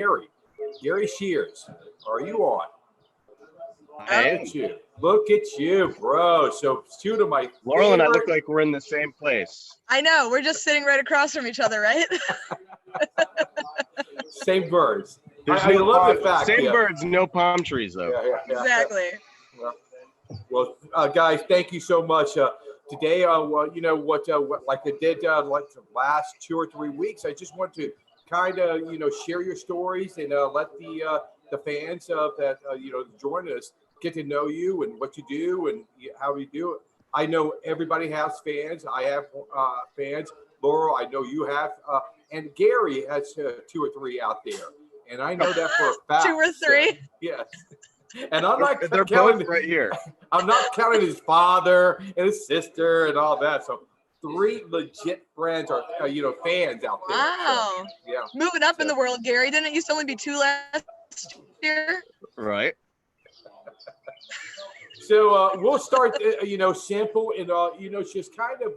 Gary. Gary Shears, are you on? Hey. Look at you, bro. So two of my Laurel and I look like we're in the same place. I know. We're just sitting right across from each other, right? Same birds. I love the fact. Same birds, no palm trees, though. Yeah. Exactly. Well, guys, thank you so much. Today, you know what, like I did like the last 2 or 3 weeks, I just want to kind of, share your stories and let the fans that, join us get to know you and what you do and how you do it. I know everybody has fans. I have fans. Laurel, I know you have. And Gary has 2 or 3 out there. And I know that for a fact. 2 or 3? So, yes. And I'm not they're both right here. I'm not counting his father and his sister and all that. So 3 legit friends are, fans out there. Wow. So, yeah. Moving up in the world, Gary. Didn't it used to only be 2 last year? Right. So we'll start, simple and, just kind of,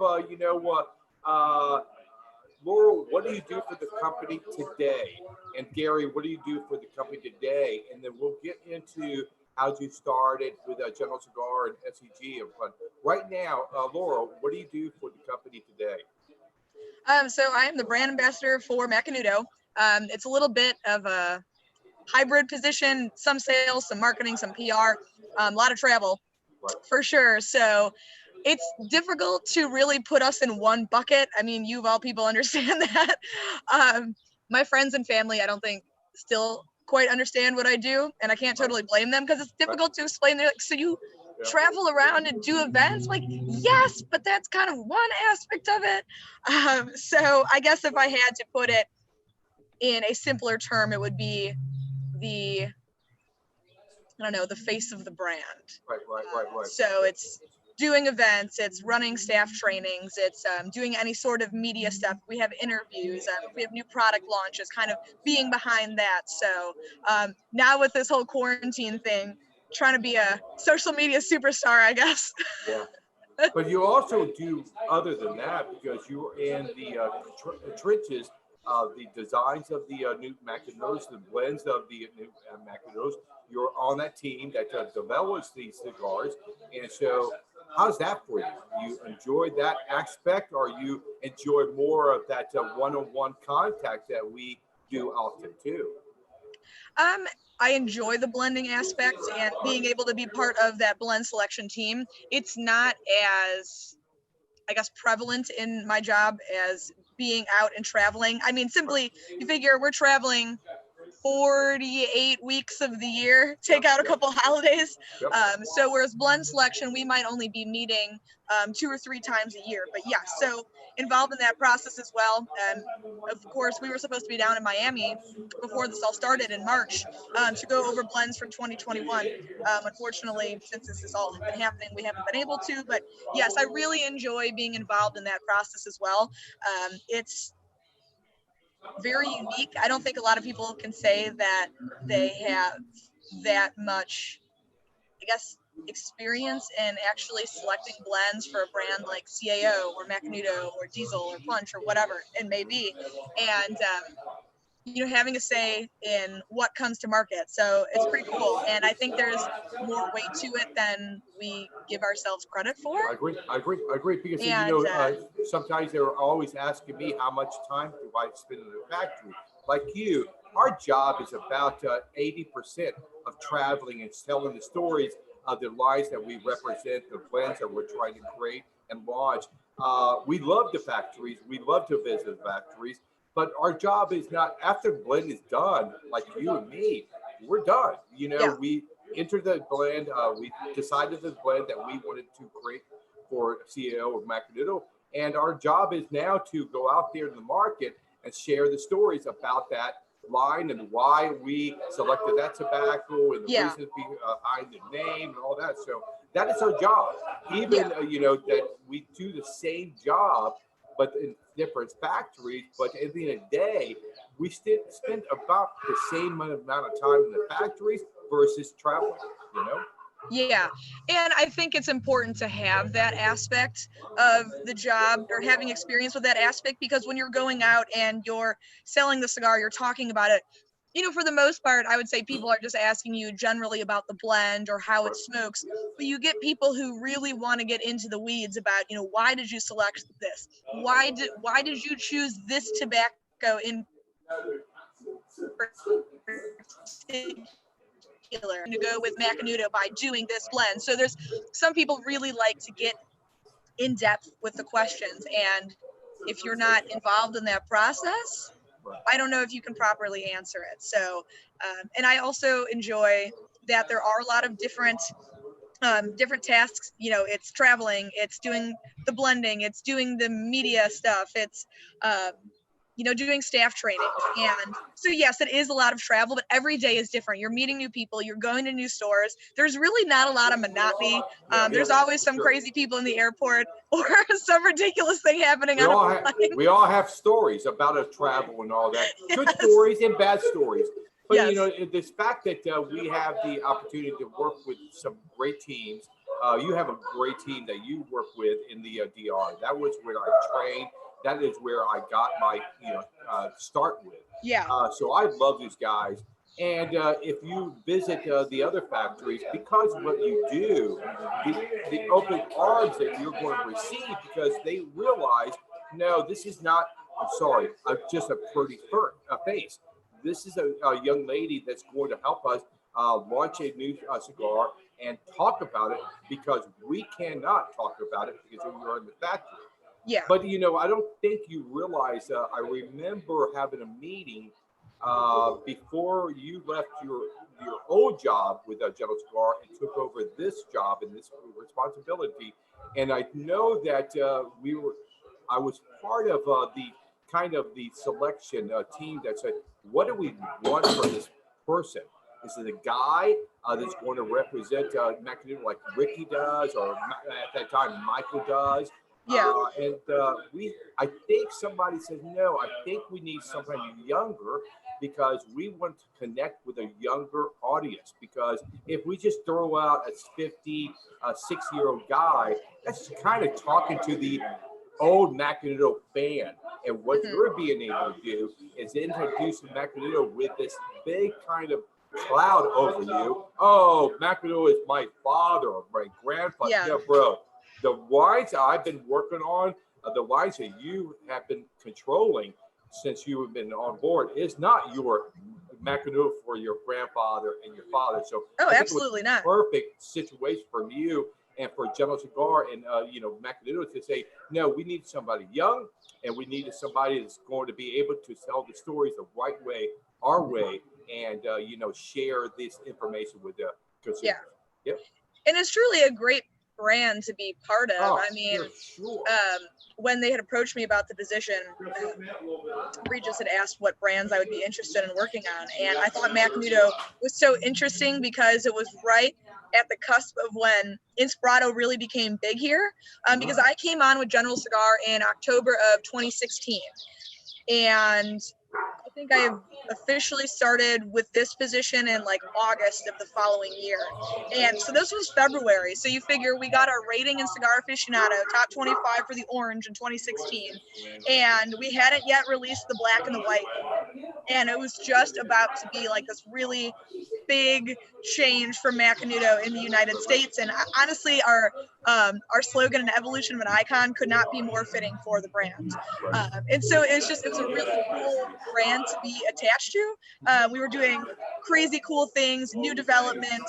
Laurel, what do you do for the company today? And Gary, what do you do for the company today? And then we'll get into how you started with General Cigar and SEG. But right now, Laurel, what do you do for the company today? So I am the brand ambassador for Macanudo. It's a little bit of a hybrid position, some sales, some marketing, some PR, a lot of travel, right, for sure. So it's difficult to really put us in one bucket. I mean, you of all people understand that. My friends and family, I don't think still quite understand what I do, and I can't totally blame them because it's difficult to explain. They're like, so you travel around and do events? Like, yes, but that's kind of one aspect of it. So I guess if I had to put it in a simpler term, it would be the face of the brand. Right. So it's doing events, it's running staff trainings, it's doing any sort of media stuff. We have interviews, we have new product launches, kind of being behind that. So now with this whole quarantine thing, trying to be a social media superstar, I guess. Yeah. But you also do other than that, because you're in the trenches of the designs of the new Macanudos, the blends of the new Macanudos. You're on that team that develops these cigars. And so how's that for you? You enjoy that aspect, or you enjoy more of that one-on-one contact that we do often too? I enjoy the blending aspect and being able to be part of that blend selection team. It's not as, I guess, prevalent in my job as being out and traveling. I mean, simply, you figure we're traveling 48 weeks of the year, take out a couple holidays. So whereas blend selection, we might only be meeting 2 or 3 times a year. But yeah, so involved in that process as well. And of course, we were supposed to be down in Miami before this all started in March to go over blends for 2021. Unfortunately, since this has all been happening, we haven't been able to. But yes, I really enjoy being involved in that process as well. It's very unique. I don't think a lot of people can say that they have that much, I guess, experience in actually selecting blends for a brand like CAO or Macanudo or Diesel or Punch or whatever it may be. And, having a say in what comes to market. So it's pretty cool. And I think there's more weight to it than we give ourselves credit for. I agree. Because, sometimes they're always asking me how much time do I spend in the factory. Like you, our job is about 80% of traveling and telling the stories of the lines that we represent, the blends that we're trying to create and launch. We love the factories. We love to visit the factories. But our job is not, after the blend is done, like you and me, we're done. We entered the blend. We decided the blend that we wanted to create for CAO or Macanudo. And our job is now to go out there in the market and share the stories about that line and why we selected that tobacco and the reasons behind the name and all that. So that is our job. Even, that we do the same job, but in different factories. But at the end of the day, we still spend about the same amount of time in the factories versus traveling, Yeah, and I think it's important to have that aspect of the job or having experience with that aspect, because when you're going out and you're selling the cigar, you're talking about it, for the most part, I would say people are just asking you generally about the blend or how it smokes, but you get people who really want to get into the weeds about, why did you select this? Why did you choose this tobacco in particular to go with Macanudo by doing this blend? So there's some people really like to get in depth with the questions, and if you're not involved in that process, I don't know if you can properly answer it. So, and I also enjoy that there are a lot of different tasks. It's traveling, it's doing the blending, it's doing the media stuff, it's doing staff training. And so yes, it is a lot of travel, but every day is different. You're meeting new people, you're going to new stores. There's really not a lot of monotony. There's always some crazy people in the airport or some ridiculous thing happening on a plane. We all have stories about our travel and all that. Good stories and bad stories. But this fact that we have the opportunity to work with some great teams. You have a great team that you work with in the DR. That was where I trained. That is where I got my start with. Yeah. So I love these guys. And if you visit the other factories, because of what you do, the open arms that you're going to receive, because they realize, no, this is not, I'm sorry, just a pretty face. This is a young lady that's going to help us launch a new cigar and talk about it, because we cannot talk about it because we are in the factory. Yeah. But, I don't think you realize, I remember having a meeting before you left your old job with General Cigar and took over this job and this responsibility. And I know that I was part of the selection team that said, what do we want from this person? Is it a guy that's going to represent Macanudo like Ricky does, or at that time Michael does? Yeah. I think somebody said, no, I think we need somebody younger, because we want to connect with a younger audience. Because if we just throw out a 56-year-old guy, that's kind of talking to the old Macanudo fan. And what you're being able to do is introduce Macanudo with this big kind of cloud over you. Oh, Macanudo is my father or my grandfather. Yeah, bro. The wines I've been working on, the wines that you have been controlling since you have been on board, is not your Macanudo for your grandfather and your father. So absolutely not. Perfect situation for you and for General Cigar and Macanudo to say, no, we need somebody young, and we need somebody that's going to be able to tell the stories the right way, our way, and share this information with the consumers. Yeah. Yep. And it's truly a great brand to be part of. Oh, I mean, sure. When they had approached me about the position, Regis had asked what brands I would be interested in working on, and I thought Macanudo was so interesting because it was right at the cusp of when Inspirato really became big here. Because I came on with General Cigar in October of 2016, and I think I have officially started with this position in like August of the following year. And so this was February. So you figure we got our rating in Cigar Aficionado, top 25 for the orange in 2016. And we hadn't yet released the black and the white. And it was just about to be like this really big change for Macanudo in the United States. And honestly, our slogan and evolution of an icon could not be more fitting for the brand. And so it's a really cool brand to be attached to. We were doing crazy cool things, new development,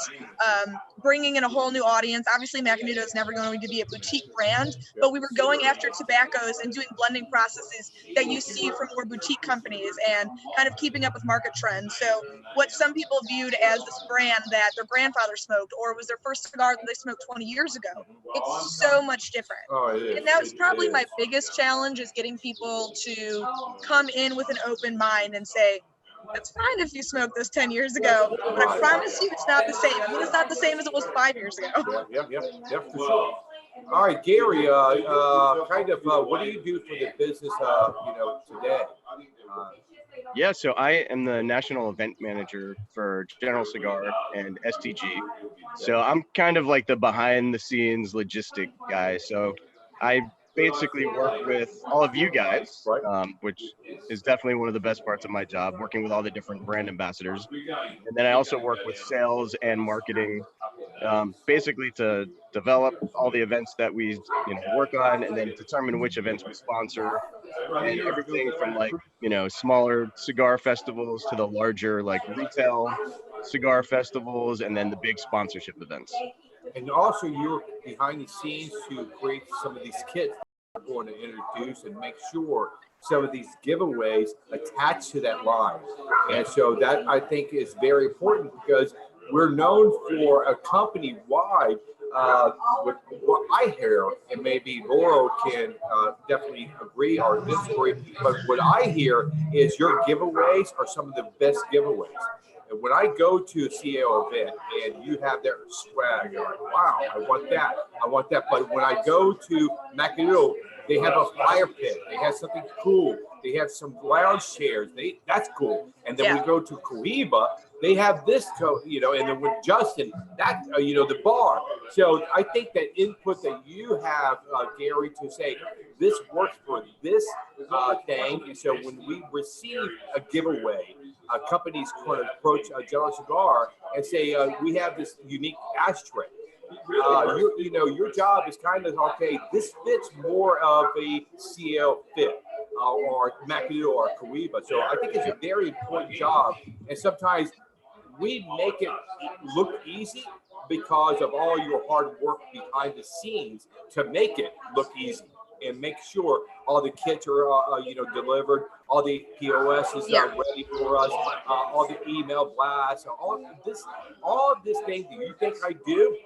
bringing in a whole new audience. Obviously, Macanudo is never going to be a boutique brand, but we were going after tobaccos and doing blending processes that you see from more boutique companies and kind of keeping up with market trends. So what some people viewed as this brand that their grandfather smoked, or was their first cigar that they smoked 20 years ago, it's so much different. And that was probably my biggest challenge, is getting people to come in with an open mind and say, it's fine if you smoked this 10 years ago, but I promise you it's not the same. I mean, it's not the same as it was 5 years ago. Yeah, for sure. All right, Gary, what do you do for the business, today? Yeah, so I am the national event manager for General Cigar and STG. So I'm kind of like the behind the scenes logistic guy. So I basically work with all of you guys, Right. which is definitely one of the best parts of my job, working with all the different brand ambassadors. And then I also work with sales and marketing, basically to develop all the events that we work on, and then determine which events we sponsor, and everything from like smaller cigar festivals to the larger like retail cigar festivals, and then the big sponsorship events. And also, you're behind the scenes to create some of these kits we're going to introduce and make sure some of these giveaways attach to that line. And so that I think is very important because we're known for a company wide. With what I hear, and maybe Laurel can definitely agree or disagree, but what I hear is your giveaways are some of the best giveaways. And when I go to a CAO event and you have their swag, you're like, wow, I want that. I want that. But when I go to Macanudo, they have a fire pit. They have something cool. They have some lounge chairs. That's cool. And then we go to Cohiba, they have this, and then with Justin, that, the bar. So I think that input that you have, Gary, to say this works for this thing. And so when we receive a giveaway, companies can approach General Cigar and say, we have this unique ashtray. Your job is kind of, okay, this fits more of a CL fit. Or Macanudo or Cohiba. So I think it's a very important job. And sometimes we make it look easy because of all your hard work behind the scenes to make it look easy and make sure all the kits are, delivered, all the POSs are ready for us, all the email blasts, all this thing. Do you think I do?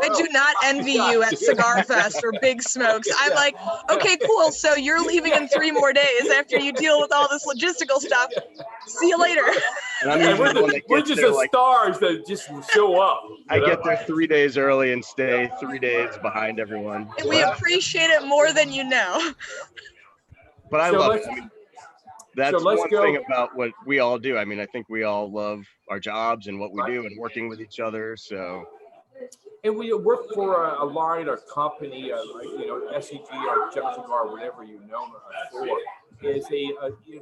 I do not envy you at Cigar Fest or Big Smokes. I'm like, okay, cool. So you're leaving in 3 more days after you deal with all this logistical stuff. See you later. And we're just the stars that just show up. I get there 3 days early and stay 3 days behind everyone. And we appreciate it more than you know. But I love it. I mean, that's one thing about what we all do. I mean, I think we all love our jobs and what we do and working with each other. So. And we work for a line or company, SEG or General Cigar, whatever you know us for, is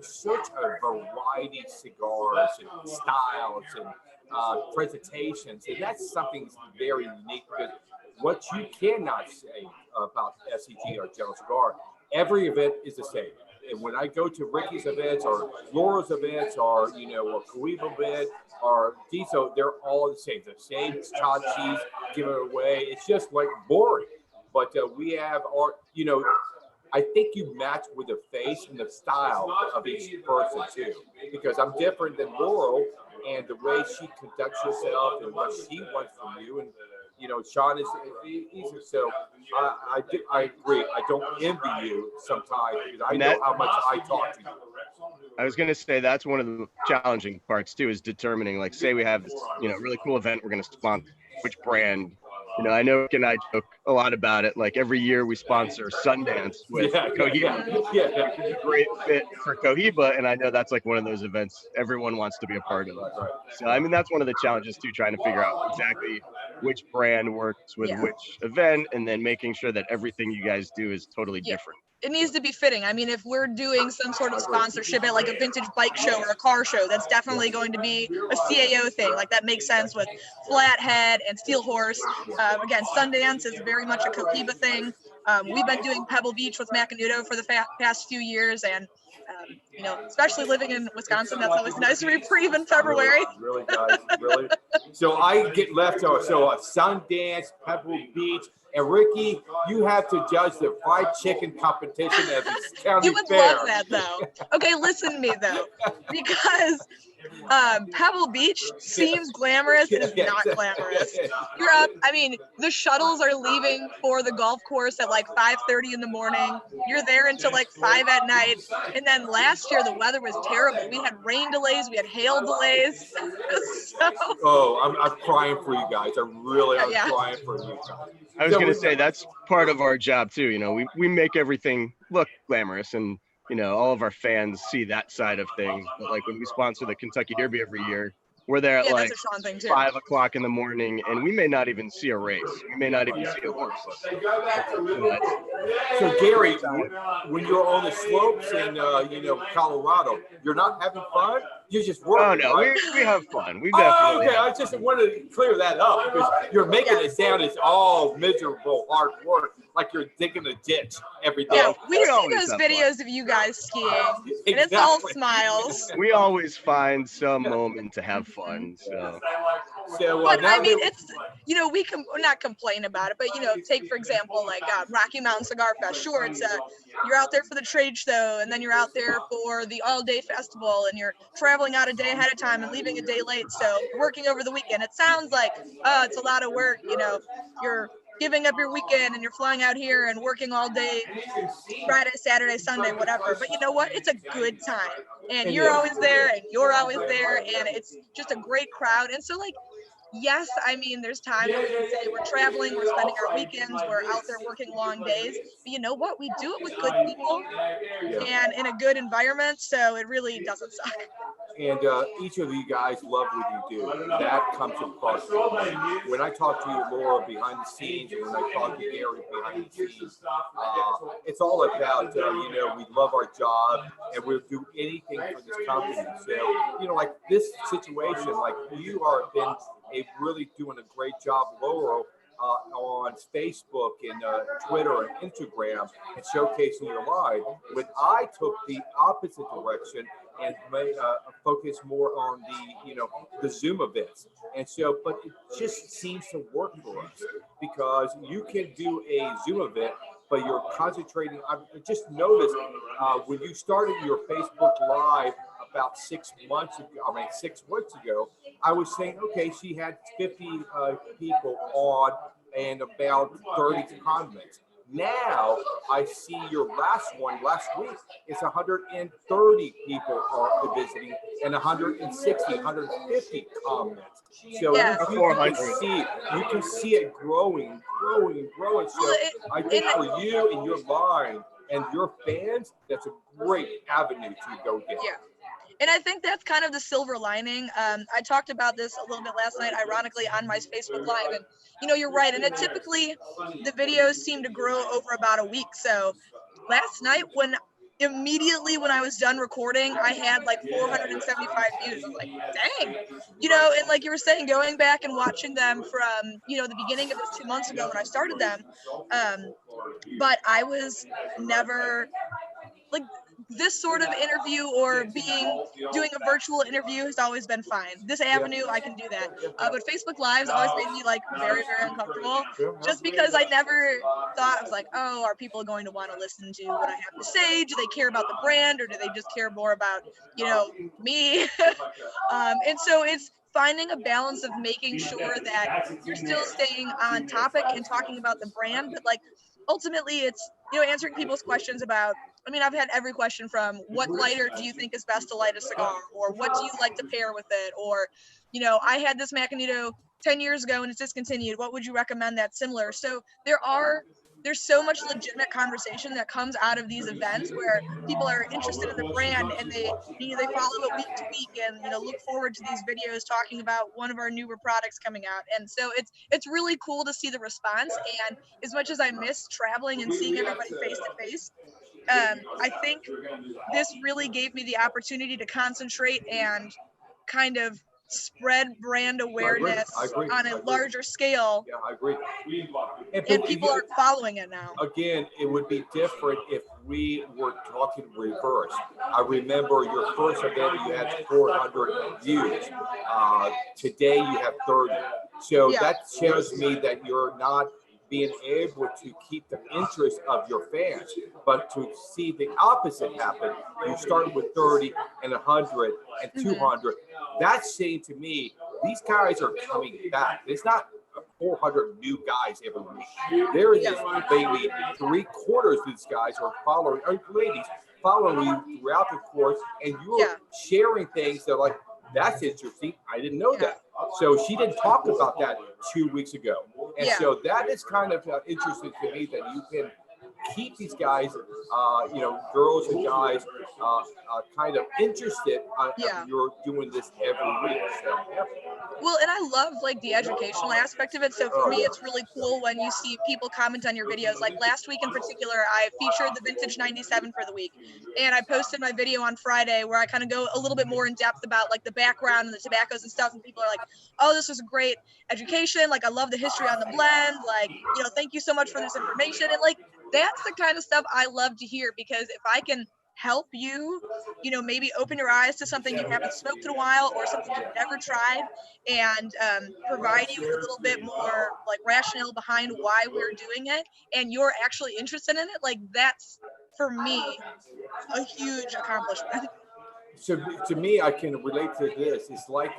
such a variety of cigars and styles and presentations. And that's something very unique because what you cannot say about SEG or General Cigar, every event is the same. And when I go to Ricky's events or Laura's events or, a Cohiba event or Diesel, they're all the same. The same tchotchkes given away. It's just like boring. But we have our, I think you match with the face and the style of each person too. Because I'm different than Laurel and the way she conducts herself and what she wants from you. And Sean is easy. So I agree. I don't envy you sometimes because I know how much I talk to you. I was going to say that's one of the challenging parts too, is determining, like, say we have this, really cool event we're going to sponsor, which brand. I know Rick and I joke a lot about it. Like every year we sponsor Sundance with Cohiba. Yeah. Great fit for Cohiba, and I know that's like one of those events everyone wants to be a part of. Right. So I mean that's one of the challenges too, trying to figure out exactly which brand works with which event, and then making sure that everything you guys do is totally different. It needs to be fitting. I mean, if we're doing some sort of sponsorship at like a vintage bike show or a car show, that's definitely going to be a CAO thing. Like that makes sense with Flathead and Steel Horse. Again, Sundance is very much a Cohiba thing. We've been doing Pebble Beach with Macanudo for the past few years, and especially living in Wisconsin, that's always a nice reprieve in February. Really, guys, really. So I get left over. So Sundance, Pebble Beach. And Ricky, you have to judge the fried chicken competition at the county fair. You would love that, though. Okay, listen to me, though. Because Pebble Beach seems glamorous. It is not glamorous. You're up. I mean, the shuttles are leaving for the golf course at like 5:30 in the morning. You're there until like 5 at night. And then last year, the weather was terrible. We had rain delays. We had hail delays. Oh, I'm crying for you guys. I'm crying for you guys. I was going to say that's part of our job too. We make everything look glamorous, and all of our fans see that side of things. But like when we sponsor the Kentucky Derby every year, We're there at like that's a Sean thing too. 5 o'clock in the morning, and we may not even see a race. We may not even see a horse. So Gary, when you're on the slopes in Colorado, you're not having fun. You're just working. Oh no, right? we have fun. We Oh, definitely. okay. I just wanted to clear that up because you're making it sound as all miserable, hard work, like you're digging a ditch every day. Yeah, we see always those have videos of you guys skiing, Exactly. and it's all smiles. We always find some moment to have fun. So But I mean, it's, we're not complain about it, but take for example like Rocky Mountain Cigar Fest. Sure, it's you're out there for the trade show, and then you're out there for the all-day festival, and you're traveling out a day ahead of time and leaving a day late, so working over the weekend. It sounds like it's a lot of work. You're giving up your weekend and you're flying out here and working all day, Friday, Saturday, Sunday, whatever. But you know what? It's a good time, and you're always there, and you're always there, and it's just a great crowd. And so like, yes, I mean, there's times where we can say we're traveling, we're spending our weekends, we're out there working long days. But you know what? We do it with good people and in a good environment, so it really doesn't suck. And each of you guys love what you do. That comes across. When I talk to you, Laura, behind the scenes, and when I talk to Gary behind the scenes, it's all about, we love our job and we'll do anything for this company. So, like this situation, like you are been really doing a great job, Laura, on Facebook and Twitter and Instagram and showcasing your line. When I took the opposite direction and focus more on the Zoom events. And so, but it just seems to work for us because you can do a Zoom event, but you're concentrating. I just noticed when you started your Facebook Live about 6 months ago, I was saying, okay, she had 50 people on and about 30 comments. Now I see your last one last week. It's 130 people are visiting and 150 comments. So you can see it growing. So I think for you and your line and your fans, that's a great avenue to go get. Yeah. And I think that's kind of the silver lining. I talked about this a little bit last night, ironically, on my Facebook Live. And, you're right. And typically the videos seem to grow over about a week. So last night, immediately when I was done recording, I had like 475 views. I was like, dang. And like you were saying, going back and watching them from, the beginning of this 2 months ago when I started them. But I was never like, this sort of interview or doing a virtual interview has always been fine. This avenue, I can do that. But Facebook Lives always made me like very, very uncomfortable just because I never thought, I was like, oh, are people going to want to listen to what I have to say? Do they care about the brand or do they just care more about, me? And so it's finding a balance of making sure that you're still staying on topic and talking about the brand, but like ultimately it's, answering people's questions about, I've had every question from what lighter do you think is best to light a cigar, or what do you like to pair with it, or, I had this Macanudo 10 years ago and it's discontinued. What would you recommend that's similar? So there's so much legitimate conversation that comes out of these events where people are interested in the brand and they follow it week to week and look forward to these videos talking about one of our newer products coming out. And so it's really cool to see the response. And as much as I miss traveling and seeing everybody face to face, I think this really gave me the opportunity to concentrate and kind of spread brand awareness on a larger scale. Yeah, I agree. And people are following it now. Again, it would be different if we were talking reverse. I remember your first event, you had 400 views. Today you have 30. So that shows me that you're not being able to keep the interest of your fans, but to see the opposite happen, you start with 30 and 100 and 200. That's saying to me, these guys are coming back. It's not 400 new guys every week. There is maybe 3/4 of these guys are following, or ladies following you throughout the course, and you're sharing things that are like, that's interesting. I didn't know that. So she didn't talk about that 2 weeks ago. And so that is kind of interesting to me that you can keep these guys, girls and guys, kind of interested. You're doing this every week. So, yeah. Well, and I love like the educational aspect of it. So for me, it's really cool when you see people comment on your videos. Like last week in particular, I featured the vintage 97 for the week, and I posted my video on Friday where I kind of go a little bit more in depth about like the background and the tobaccos and stuff. And people are like, "Oh, this was a great education. Like I love the history on the blend. Like, thank you so much for this information." And like that's the kind of stuff I love to hear, because if I can help you, maybe open your eyes to something you haven't smoked in a while or something you've never tried, and provide you with a little bit more like rationale behind why we're doing it, and you're actually interested in it, like that's for me a huge accomplishment. So to me, I can relate to this. It's like,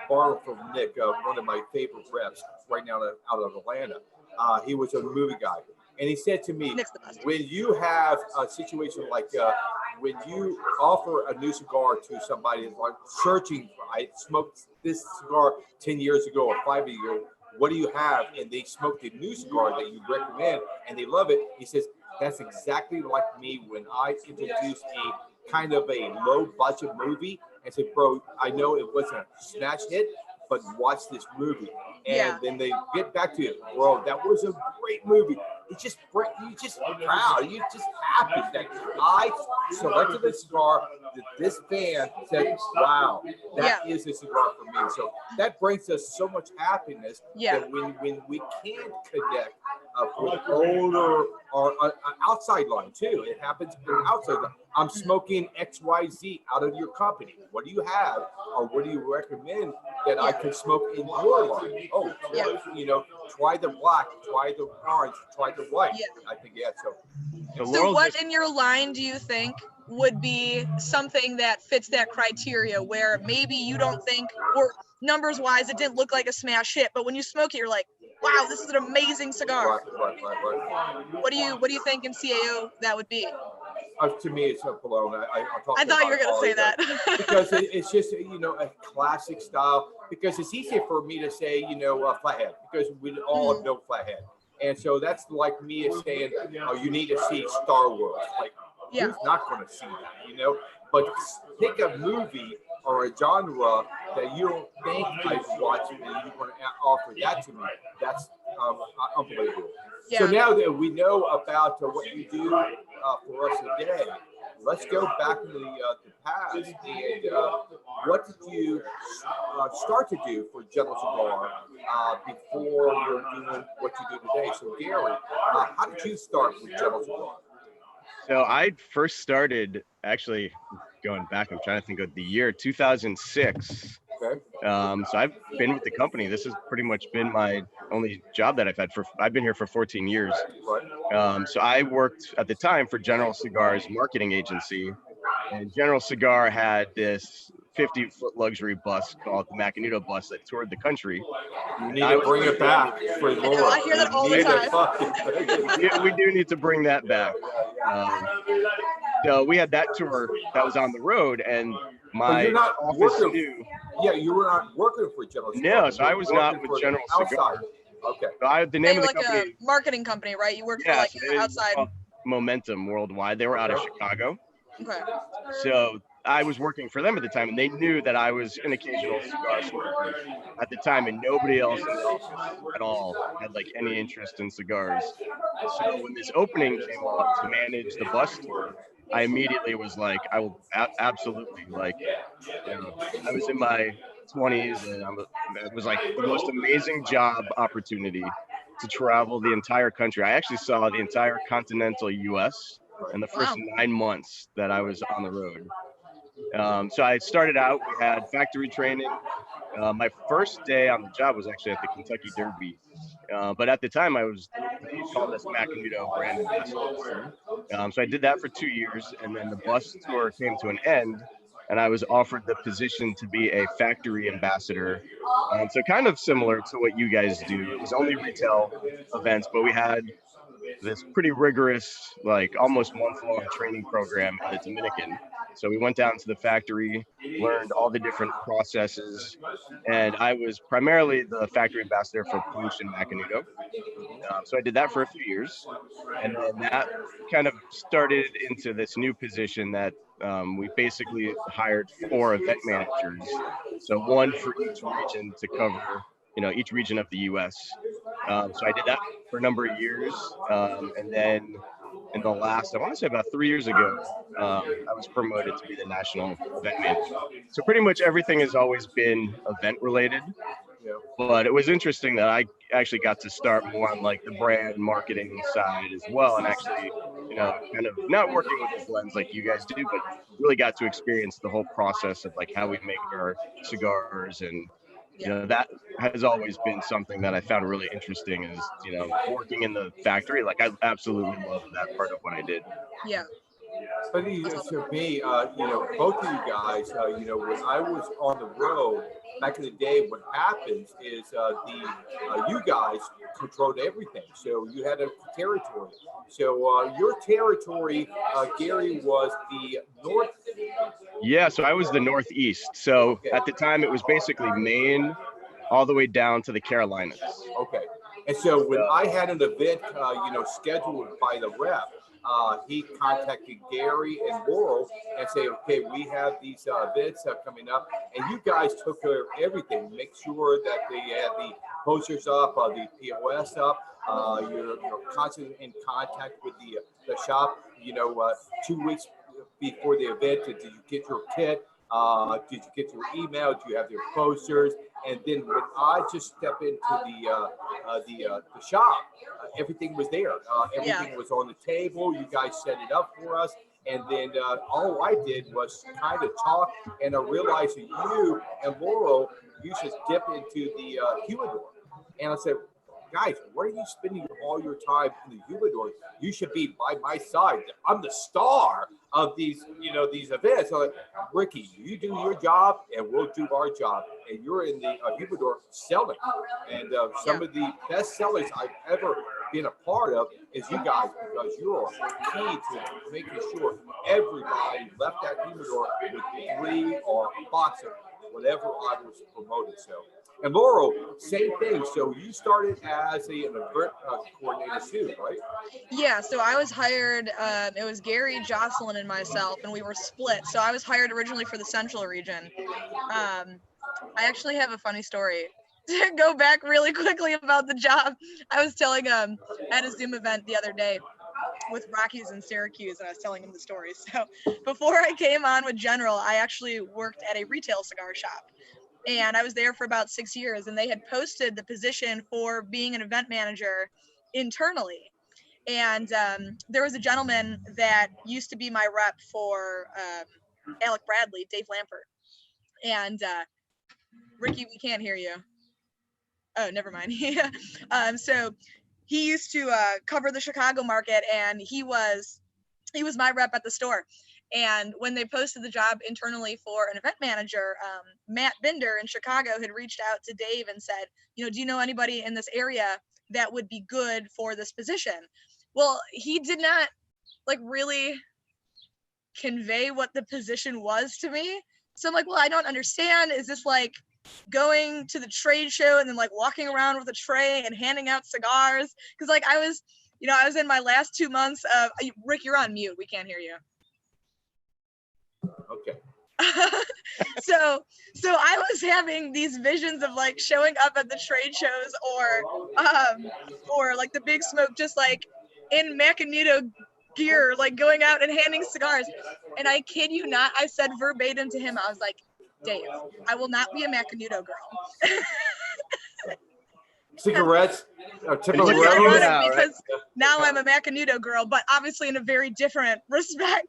borrow from Nick, one of my favorite reps right now out of Atlanta. He was a movie guy. And he said to me, when you have a situation like when you offer a new cigar to somebody that's like searching, I smoked this cigar 10 years ago or 5 years ago, what do you have? And they smoke the new cigar that you recommend and they love it. He says, that's exactly like me when I introduce a kind of a low budget movie and say, bro, I know it wasn't a smash hit, but watch this movie. And then they get back to it, bro, that was a great movie. You just proud, you just happy that I selected a cigar that this fan said, wow, that is a cigar for me. So that brings us so much happiness that when we can connect with owner or an outside line too. It happens in outside line. I'm smoking XYZ out of your company. What do you have, or what do you recommend that I can smoke in your line? Oh, try the black, try the orange, try the white. I think So what in your line do you think would be something that fits that criteria, where maybe you don't think, or numbers wise, it didn't look like a smash hit, but when you smoke it, you're like, wow, this is an amazing cigar. Right. What do you think in CAO that would be? To me, it's a Bologna. I thought you were going to say that. Because it's just, a classic style. Because it's easier for me to say, flathead, because we all know flathead. And so that's like me saying, oh, you need to see Star Wars. Like, who's not going to see that, But pick a movie or a genre that you don't think I've watched and you want to offer that to me. That's unbelievable. So now that we know about what you do for us today, let's go back to the past. And what did you start to do for General Cigar before you're doing what you do today? So Gary, how did you start with General Cigar? So I first started, actually going back, I'm trying to think of the year, 2006. Okay. So I've been with the company. This has pretty much been my only job that I've been here for 14 years. Right. So I worked at the time for General Cigar's marketing agency, and General Cigar had this 50-foot luxury bus called the Macanudo bus that toured the country. You need to bring it back. For the Lord. I hear that all the time. We do need to bring that back. So we had that tour that was on the road, and my office knew. Yeah, you were not working for General Cigar. No, so I was not with General Cigar. Okay. So the name of the like company, a marketing company, right? You worked for like outside. Momentum Worldwide. They were out of Chicago. Okay. So I was working for them at the time, and they knew that I was an occasional cigar smoker at the time, and nobody else in the office at all had like any interest in cigars. So when this opening came up to manage the bus tour, I immediately was like, I will absolutely, like, I was in my 20s, and it was like the most amazing job opportunity to travel the entire country. I actually saw the entire continental U.S. in the first 9 months that I was on the road. So I started out, we had factory training. My first day on the job was actually at the Kentucky Derby. But at the time, I was called as Macanudo brand ambassador. So I did that for 2 years, and then the bus tour came to an end, and I was offered the position to be a factory ambassador. So kind of similar to what you guys do. It was only retail events, but we had this pretty rigorous, like almost month-long training program in the Dominican. So we went down to the factory, learned all the different processes, and I was primarily the factory ambassador for Punch and Macanudo. So I did that for a few years, and then that kind of started into this new position that we basically hired 4 event managers, so one for each region to cover, each region of the U.S. So I did that for a number of years, and then in the last, I want to say about 3 years ago, I was promoted to be the national event manager. So pretty much everything has always been event related. But it was interesting that I actually got to start more on like the brand marketing side as well, and actually, kind of not working with the blends like you guys do, but really got to experience the whole process of like how we make our cigars. And that has always been something that I found really interesting is, working in the factory. Like I absolutely love that part of what I did. Yeah. But to me, both of you guys, when I was on the road back in the day, what happens is you guys controlled everything. So you had a territory. So your territory, Gary, was the north. Yeah, so I was the Northeast. So at the time, it was basically Maine all the way down to the Carolinas. Okay. And so when I had an event, scheduled by the rep, he contacted Gary and Laurel and say, okay, we have these events coming up, and you guys took care of everything. Make sure that they had the posters up, the POS up. You're constantly in contact with the shop. 2 weeks before the event, did you get your kit? Did you get your email? Do you have your posters? And then when I just step into the shop, everything was there. Everything was on the table. You guys set it up for us. And then all I did was kind of talk, and I realized that you and Laurel, you should dip into the humidor. And I said, guys, why are you spending all your time in the humidor? You should be by my side. I'm the star of these events. So like, Ricky, you do your job and we'll do our job. And you're in the humidor selling. And some of the best sellers I've ever been a part of is you guys, because you're key to making sure everybody left that humidor with 3 or a box of whatever I was promoted. So. And Laurel, same thing. So you started as an event coordinator too, right? Yeah. So I was hired. It was Gary, Jocelyn, and myself, and we were split. So I was hired originally for the Central region. I actually have a funny story to go back really quickly about the job. I was telling at a Zoom event the other day with Rockies in Syracuse, and I was telling him the story. So before I came on with General, I actually worked at a retail cigar shop. And I was there for about 6 years, and they had posted the position for being an event manager internally. And there was a gentleman that used to be my rep for Alec Bradley, Dave Lampert. And Ricky, we can't hear you. Oh, never mind. So he used to cover the Chicago market, and he was my rep at the store. And when they posted the job internally for an event manager, Matt Binder in Chicago had reached out to Dave and said, do you know anybody in this area that would be good for this position? Well, he did not really convey what the position was to me. So I'm like, well, I don't understand. Is this like going to the trade show and then walking around with a tray and handing out cigars? Because I was in my last 2 months of, Rick, you're on mute. We can't hear you. Okay. So I was having these visions of showing up at the trade shows or the Big Smoke, just in Macanudo gear, going out and handing cigars. And I kid you not, I said verbatim to him, I was like, Dave, I will not be a Macanudo girl. Cigarettes? Because now I'm a Macanudo girl, but obviously in a very different respect.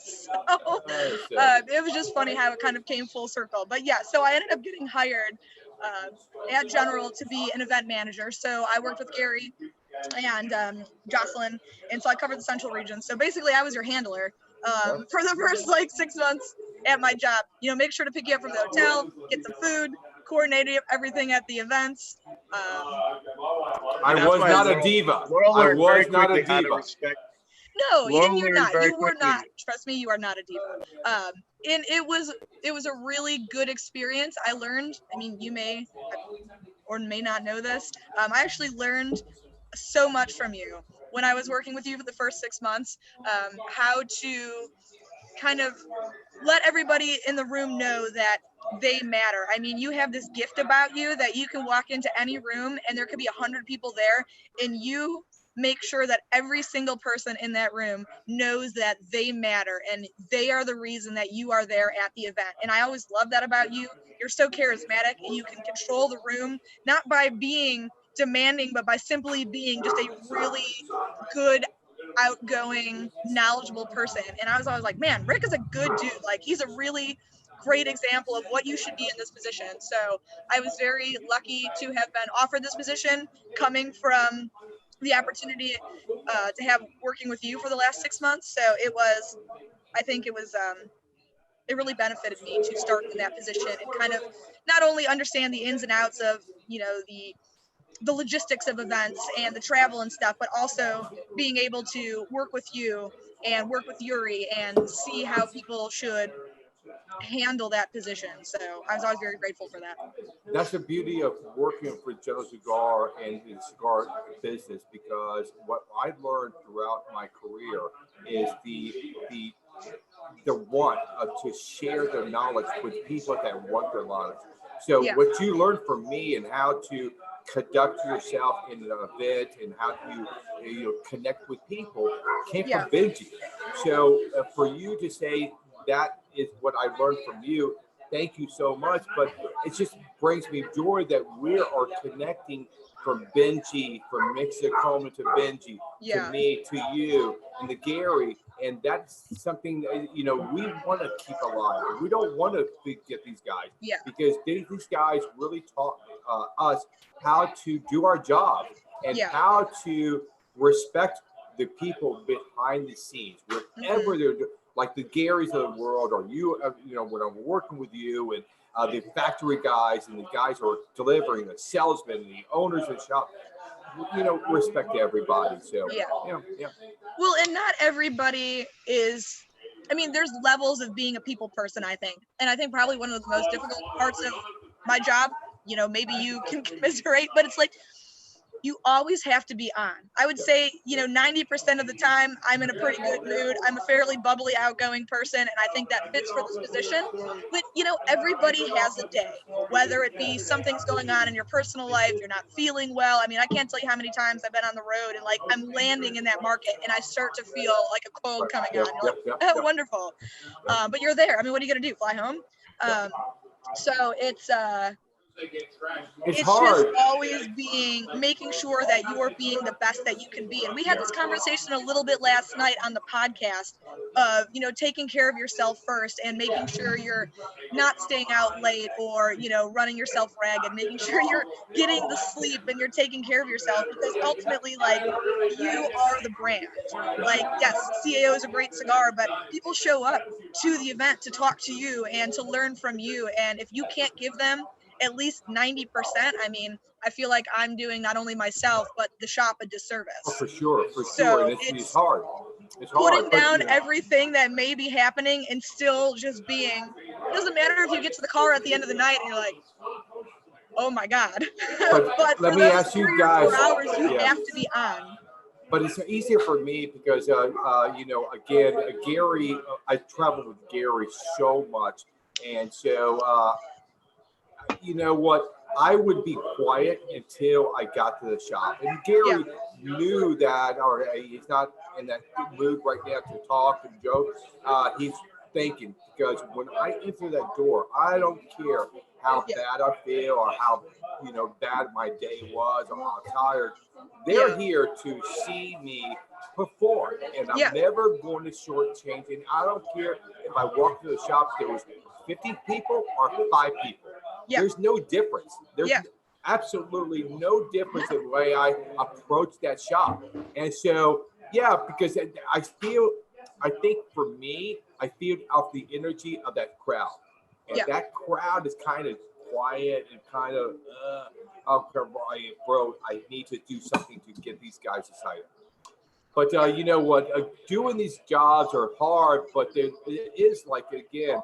So it was just funny how it kind of came full circle. But yeah, so I ended up getting hired at General to be an event manager. So I worked with Gary and Jocelyn, and so I covered the Central region. So basically I was your handler for the first 6 months at my job. Make sure to pick you up from the hotel, get some food, coordinated everything at the events. I was not a diva. I was not a diva. No, and you're not. Very You were quickly. not. Trust me, you are not a diva. And it was a really good experience. I learned. I mean, you may or may not know this. I actually learned so much from you when I was working with you for the first 6 months. How to kind of let everybody in the room know that they matter. I mean, you have this gift about you that you can walk into any room and there could be 100 people there, and you make sure that every single person in that room knows that they matter and they are the reason that you are there at the event. And I always love that about you. You're so charismatic and you can control the room, not by being demanding, but by simply being just a really good, outgoing, knowledgeable person. And I was always like, man, Rick is a good dude. Like, he's a really great example of what you should be in this position. So I was very lucky to have been offered this position, coming from the opportunity to have working with you for the last 6 months. So I think it really benefited me to start in that position and kind of not only understand the ins and outs of, the logistics of events and the travel and stuff, but also being able to work with you and work with Yuri and see how people should handle that position. So I was always very grateful for that. That's the beauty of working for General Cigar and the cigar business, because what I've learned throughout my career is the want to share their knowledge with people that want their knowledge. So what you learned from me and how to conduct yourself in an event and how you connect with people came from Benji. So for you to say that is what I learned from you, thank you so much. But it just brings me joy that we are connecting from Benji, from Mexico to Benji, to me, to you, and to Gary. And that's something that, we want to keep alive. We don't want to forget these guys because these guys really taught us how to do our job and how to respect the people behind the scenes, whatever they're doing, like the Garys of the world, or when I'm working with you and the factory guys and the guys who are delivering, the salesmen, and the owners of the shop, respect everybody. So, Well, and not everybody is, I mean, there's levels of being a people person, I think. And I think probably one of the most difficult parts of my job, maybe you can commiserate, but it's like, you always have to be on. I would say, 90% of the time I'm in a pretty good mood. I'm a fairly bubbly, outgoing person, and I think that fits for this position. But, everybody has a day, whether it be something's going on in your personal life, you're not feeling well. I mean, I can't tell you how many times I've been on the road and like I'm landing in that market and I start to feel like a cold coming on. You're like, oh, wonderful. But you're there. I mean, what are you going to do? Fly home? So it's hard. just always making sure that you're being the best that you can be. And we had this conversation a little bit last night on the podcast of, taking care of yourself first and making sure you're not staying out late or, running yourself ragged, making sure you're getting the sleep and you're taking care of yourself, because ultimately, like, you are the brand. Like, yes, CAO is a great cigar, but people show up to the event to talk to you and to learn from you. And if you can't give them at least 90%, I mean, I feel like I'm doing not only myself, but the shop a disservice. Oh, for sure. So and it's hard. It's hard. Putting down everything that may be happening and still just being, it doesn't matter if you get to the car at the end of the night and you're like, oh my God. But let me ask you guys, 4 hours, you have to be on. But it's easier for me because, again, Gary, I traveled with Gary so much. And so, you know what? I would be quiet until I got to the shop. And Gary knew that, or he's not in that mood right now to talk and joke. He's thinking, because when I enter that door, I don't care how bad I feel or how bad my day was or how tired. They're here to see me perform, and I'm never going to shortchange. And I don't care if I walk to the shop, there was 50 people or 5 people. There's no difference. There's absolutely no difference in the way I approach that shop. And so, because I think for me, I feel off the energy of that crowd. And that crowd is kind of quiet and kind of, oh, bro, I need to do something to get these guys excited. But you know what? Doing these jobs are hard, but it is like, again,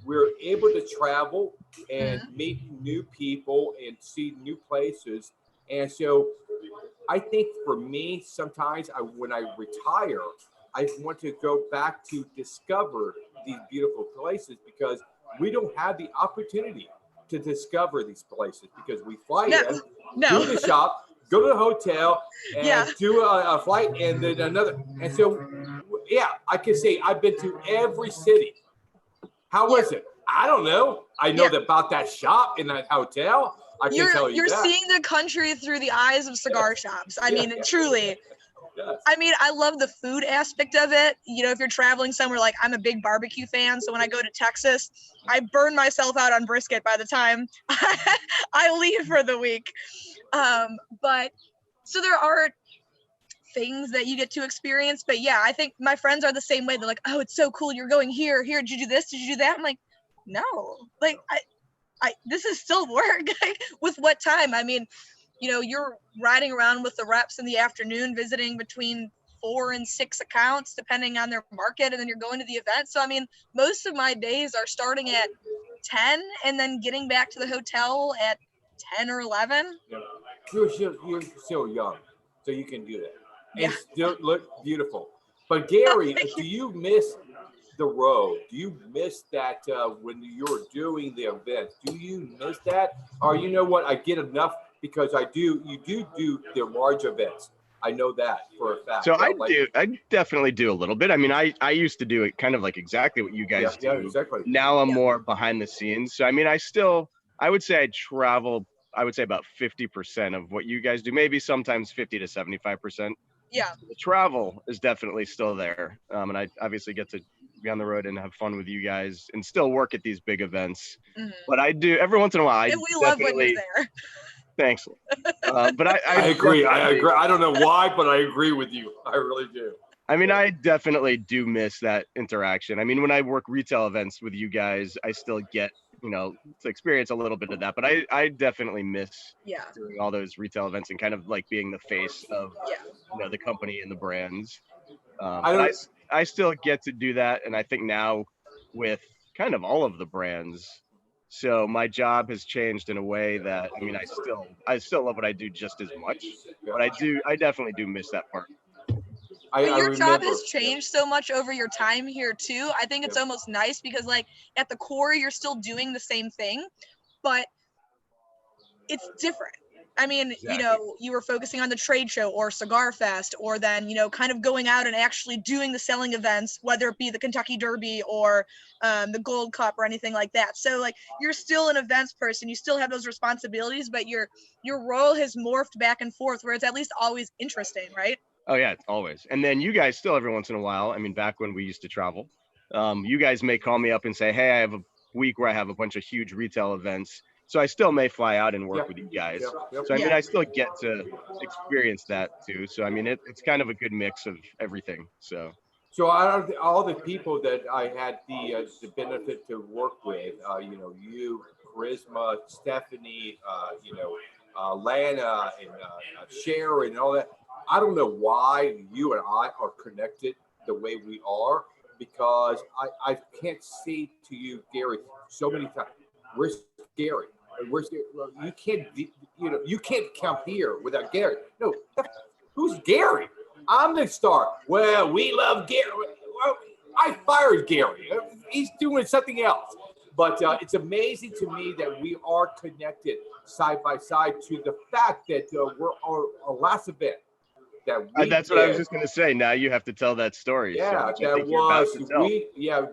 we're able to travel and meet new people and see new places. And so I think for me, sometimes when I retire, I want to go back to discover these beautiful places because we don't have the opportunity to discover these places because we fly in, do the shop, go to the hotel, and do a flight, and then another. And so, yeah, I can say I've been to every city. How was it? I don't know. I know about that shop in that hotel. I can tell you you're that. seeing the country through the eyes of cigar shops. I mean, truly. Yes. I mean, I love the food aspect of it. You know, if you're traveling somewhere, like I'm a big barbecue fan, so when I go to Texas, I burn myself out on brisket by the time I leave for the week. But so there are things that you get to experience, but yeah, I think my friends are the same way. They're like, oh, it's so cool, you're going here, did you do this, did you do that? I'm like, no, like I this is still work. With what time? I mean, you know, you're riding around with the reps in the afternoon, visiting between 4 and 6 accounts depending on their market, and then you're going to the event. So I mean, most of my days are starting at 10 and then getting back to the hotel at 10 or 11. Yeah. You're still young, so you can do that. And still look beautiful. But Gary, do you miss the road? Do you miss that when you're doing the events? Do you miss that? Or you know what? I get enough because you do the large events. I know that for a fact. So I definitely do a little bit. I mean, I used to do it kind of like exactly what you guys do. Yeah, exactly. Now I'm more behind the scenes. So I mean, I would say I travel, I would say about 50% of what you guys do, maybe sometimes 50 to 75%. Yeah. The travel is definitely still there. And I obviously get to be on the road and have fun with you guys and still work at these big events. But I do every once in a while. And we love when you're there. Thanks. But I agree. I agree. I don't know why, but I agree with you. I really do. I mean, I definitely do miss that interaction. I mean, when I work retail events with you guys, I still get, you know, to experience a little bit of that. But I definitely miss doing all those retail events and kind of like being the face of, you know, the company and the brands. I still get to do that. And I think now with kind of all of the brands, so my job has changed in a way that, I mean, I still love what I do just as much, but I definitely do miss that part. But your job has changed so much over your time here too. I think it's almost nice because like at the core, you're still doing the same thing, but it's different. I mean, you know, you were focusing on the trade show or Cigar Fest, or then, you know, kind of going out and actually doing the selling events, whether it be the Kentucky Derby or the Gold Cup or anything like that. So like you're still an events person, you still have those responsibilities, but your role has morphed back and forth where it's at least always interesting, right? Oh yeah, always. And then you guys still every once in a while, I mean, back when we used to travel, you guys may call me up and say, hey, I have a week where I have a bunch of huge retail events. So I still may fly out and work with you guys. So I mean, I still get to experience that too. So I mean, it's kind of a good mix of everything. So out of all the people that I had the benefit to work with, you know, you, Charisma, Stephanie, you know, Lana and Sharon and all that. I don't know why you and I are connected the way we are, because I can't say to you, Gary, so many times, we're scary. You can't, you know, you can't come here without Gary. No, who's Gary? I'm the star. Well, we love Gary. Well, I fired Gary. He's doing something else. But it's amazing to me that we are connected side by side to the fact that we're our last event. That's what I was just going to say. Now you have to tell that story. Yeah,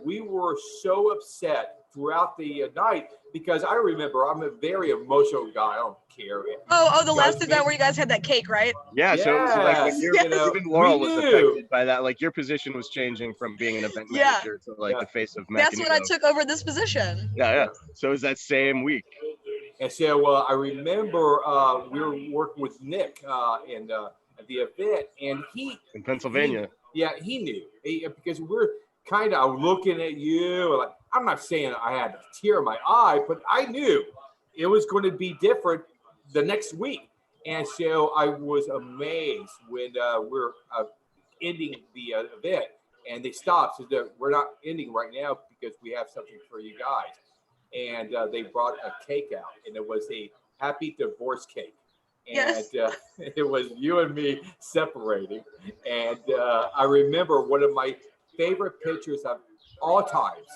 we were so upset throughout the night because I remember I'm a very emotional guy. I don't care. The last event where you guys had that cake, right? Yeah. So it was like when even Laurel was affected by that. Like your position was changing from being an event manager to like the face of Mac. That's when I took over this position. Yeah. So it was that same week. And so I remember we were working with Nick and at the event, and he in Pennsylvania. He knew because we're kind of looking at you. Like, I'm not saying I had a tear in my eye, but I knew it was going to be different the next week. And so I was amazed when we're ending the event, and they stopped. So we're not ending right now because we have something for you guys. And they brought a cake out, and it was a happy divorce cake. And it was you and me separating. And I remember one of my favorite pictures of all times.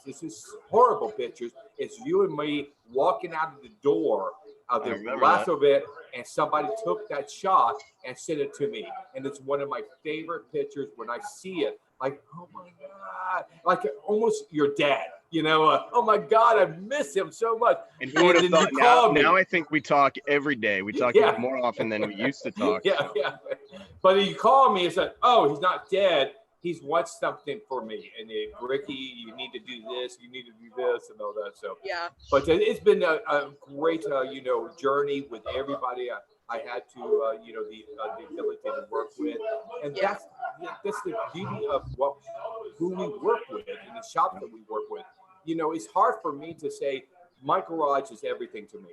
This is horrible pictures. It's you and me walking out of the door of the last event, and somebody took that shot and sent it to me. And it's one of my favorite pictures. When I see it, like, oh my God, like almost your dad, you know, oh my God, I miss him so much. And who would have thought? Now I think we talk every day. We talk even more often than we used to talk. Yeah. But you call me and said, oh, he's not dead. He's watched something for me, and Ricky, you need to do this, you need to do this, and all that. So but it's been a great, journey with everybody. I had to, the ability to work with, and that's the beauty of who we work with and the shop that we work with. You know, it's hard for me to say my garage is everything to me,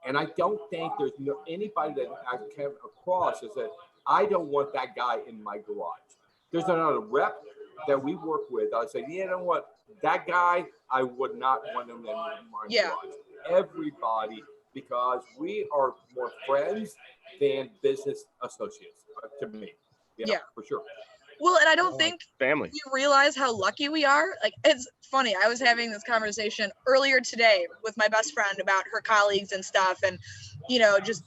and I don't think there's anybody that I came across is that I don't want that guy in my garage. There's another rep that we work with. I say, you know what? That guy, I would not want him in my garage. Everybody, because we are more friends than business associates, to me. Yeah, for sure. Well, and I don't think family. you realize how lucky we are. Like, it's funny. I was having this conversation earlier today with my best friend about her colleagues and stuff, and just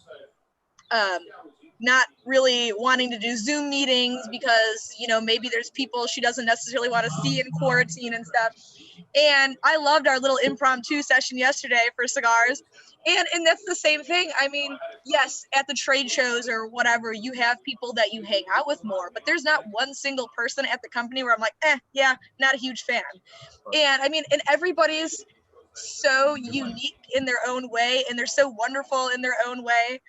not really wanting to do Zoom meetings because, maybe there's people she doesn't necessarily want to see in quarantine and stuff. And I loved our little impromptu session yesterday for cigars. And that's the same thing. I mean, yes, at the trade shows or whatever, you have people that you hang out with more, but there's not one single person at the company where I'm like, not a huge fan. And I mean, and everybody's so unique in their own way, and they're so wonderful in their own way.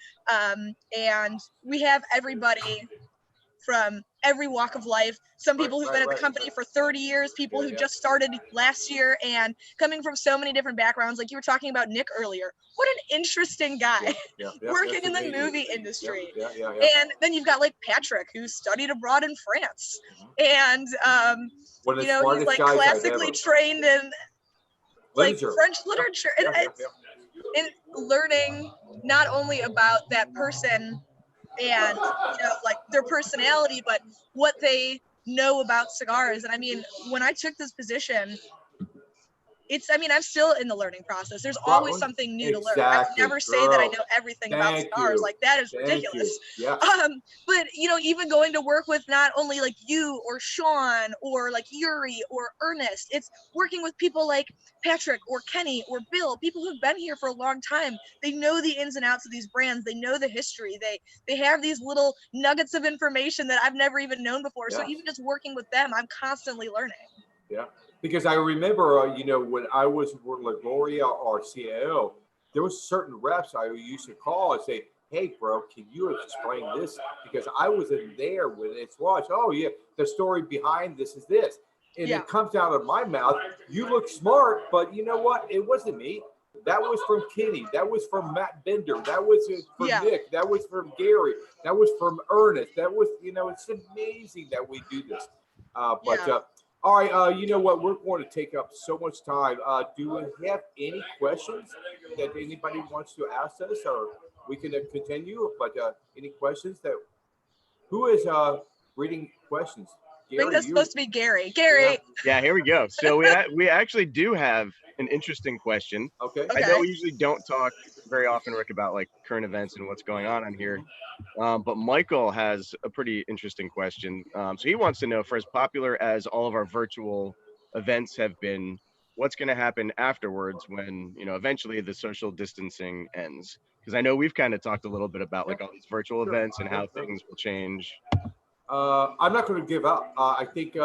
And we have everybody from every walk of life. Some people who've been at the company for 30 years, people who just started last year, and coming from so many different backgrounds. Like you were talking about Nick earlier. What an interesting guy working in the movie industry. And then you've got like Patrick, who studied abroad in France. And, he's like classically trained in like French literature. And learning not only about that person and like their personality, but what they know about cigars. And I mean, when I took this position, I'm still in the learning process. There's always something new to learn. I would never say that I know everything about cigars. Like, that is ridiculous. But even going to work with not only like you or Sean or like Yuri or Ernest, it's working with people like Patrick or Kenny or Bill, people who've been here for a long time. They know the ins and outs of these brands. They know the history. They have these little nuggets of information that I've never even known before. So even just working with them, I'm constantly learning. Because I remember, when I was with LaGloria or CAO, there was certain reps I used to call and say, hey, bro, can you explain this? Because I wasn't there when it's launched. Oh, yeah, the story behind this is this. And it comes out of my mouth. You look smart, but you know what? It wasn't me. That was from Kenny. That was from Matt Bender. That was from Nick. That was from Gary. That was from Ernest. That was, it's amazing that we do this. All right, you know what? We're going to take up so much time. Do we have any questions that anybody wants to ask us, or we can continue? But any questions who is reading questions? Gary, I think that's supposed to be Gary. Gary. Yeah, here we go. So we actually do have an interesting question. Okay. I know we usually don't talk very often, Rick, about like current events and what's going on here. But Michael has a pretty interesting question. So he wants to know, for as popular as all of our virtual events have been, what's going to happen afterwards when, eventually the social distancing ends? Because I know we've kind of talked a little bit about like all these virtual events and how things will change. I'm not going to give up. I think,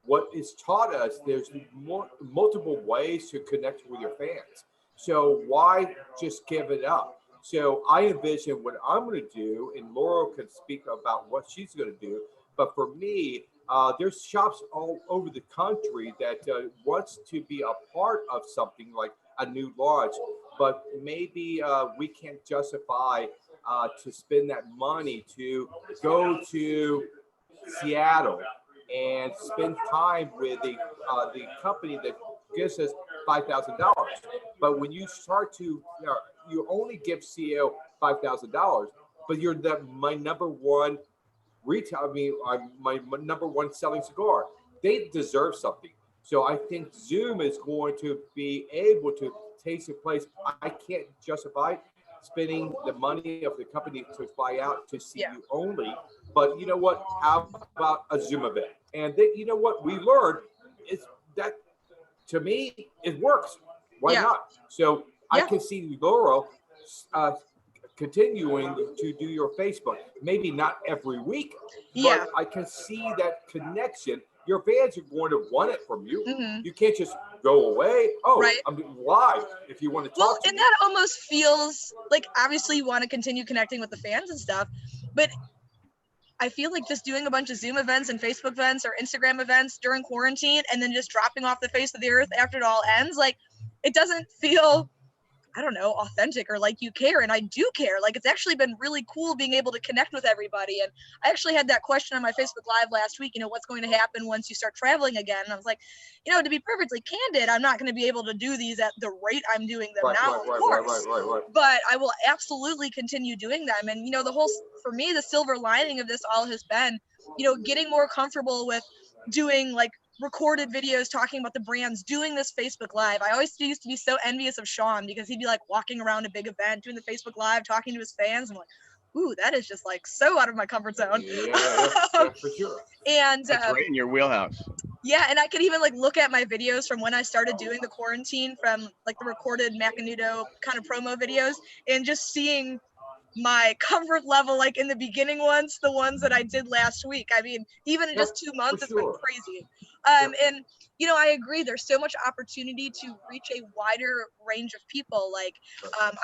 what is taught us, there's multiple ways to connect with your fans. So why just give it up? So I envision what I'm going to do, and Laurel can speak about what she's going to do. But for me, there's shops all over the country that wants to be a part of something like a new launch, but maybe we can't justify to spend that money to go to Seattle and spend time with the company that gives us $5,000. But when you start to, you only give CAO $5,000, but you're my number one retail. I mean, my number one selling cigar. They deserve something. So I think Zoom is going to be able to take a place. I can't justify spending the money of the company to fly out to see you only. But you know what? How about a Zoom event? And then, you know what we learned is that, to me, it works. Why not? So I can see Laura continuing to do your Facebook. Maybe not every week, but I can see that connection. Your fans are going to want it from you. You can't just go away. I'm live if you want to talk to me. That almost feels like, obviously you want to continue connecting with the fans and stuff, but I feel like just doing a bunch of Zoom events and Facebook events or Instagram events during quarantine and then just dropping off the face of the earth after it all ends, like, it doesn't feel, I don't know, authentic or like you care. And I do care. Like, it's actually been really cool being able to connect with everybody. And I actually had that question on my Facebook Live last week, what's going to happen once you start traveling again? And I was like, to be perfectly candid, I'm not going to be able to do these at the rate I'm doing them now, of course. But I will absolutely continue doing them. And, for me, the silver lining of this all has been, getting more comfortable with doing like recorded videos talking about the brands, doing this Facebook Live. I always used to be so envious of Sean because he'd be like walking around a big event, doing the Facebook Live, talking to his fans. I'm like, ooh, that is just like so out of my comfort zone. Yeah, for sure. And that's right in your wheelhouse. Yeah, and I could even like look at my videos from when I started doing the quarantine, from like the recorded Macanudo kind of promo videos, and just seeing my comfort level, like in the beginning ones, the ones that I did last week. I mean, even in just 2 months, it's been crazy. And, I agree. There's so much opportunity to reach a wider range of people. Like,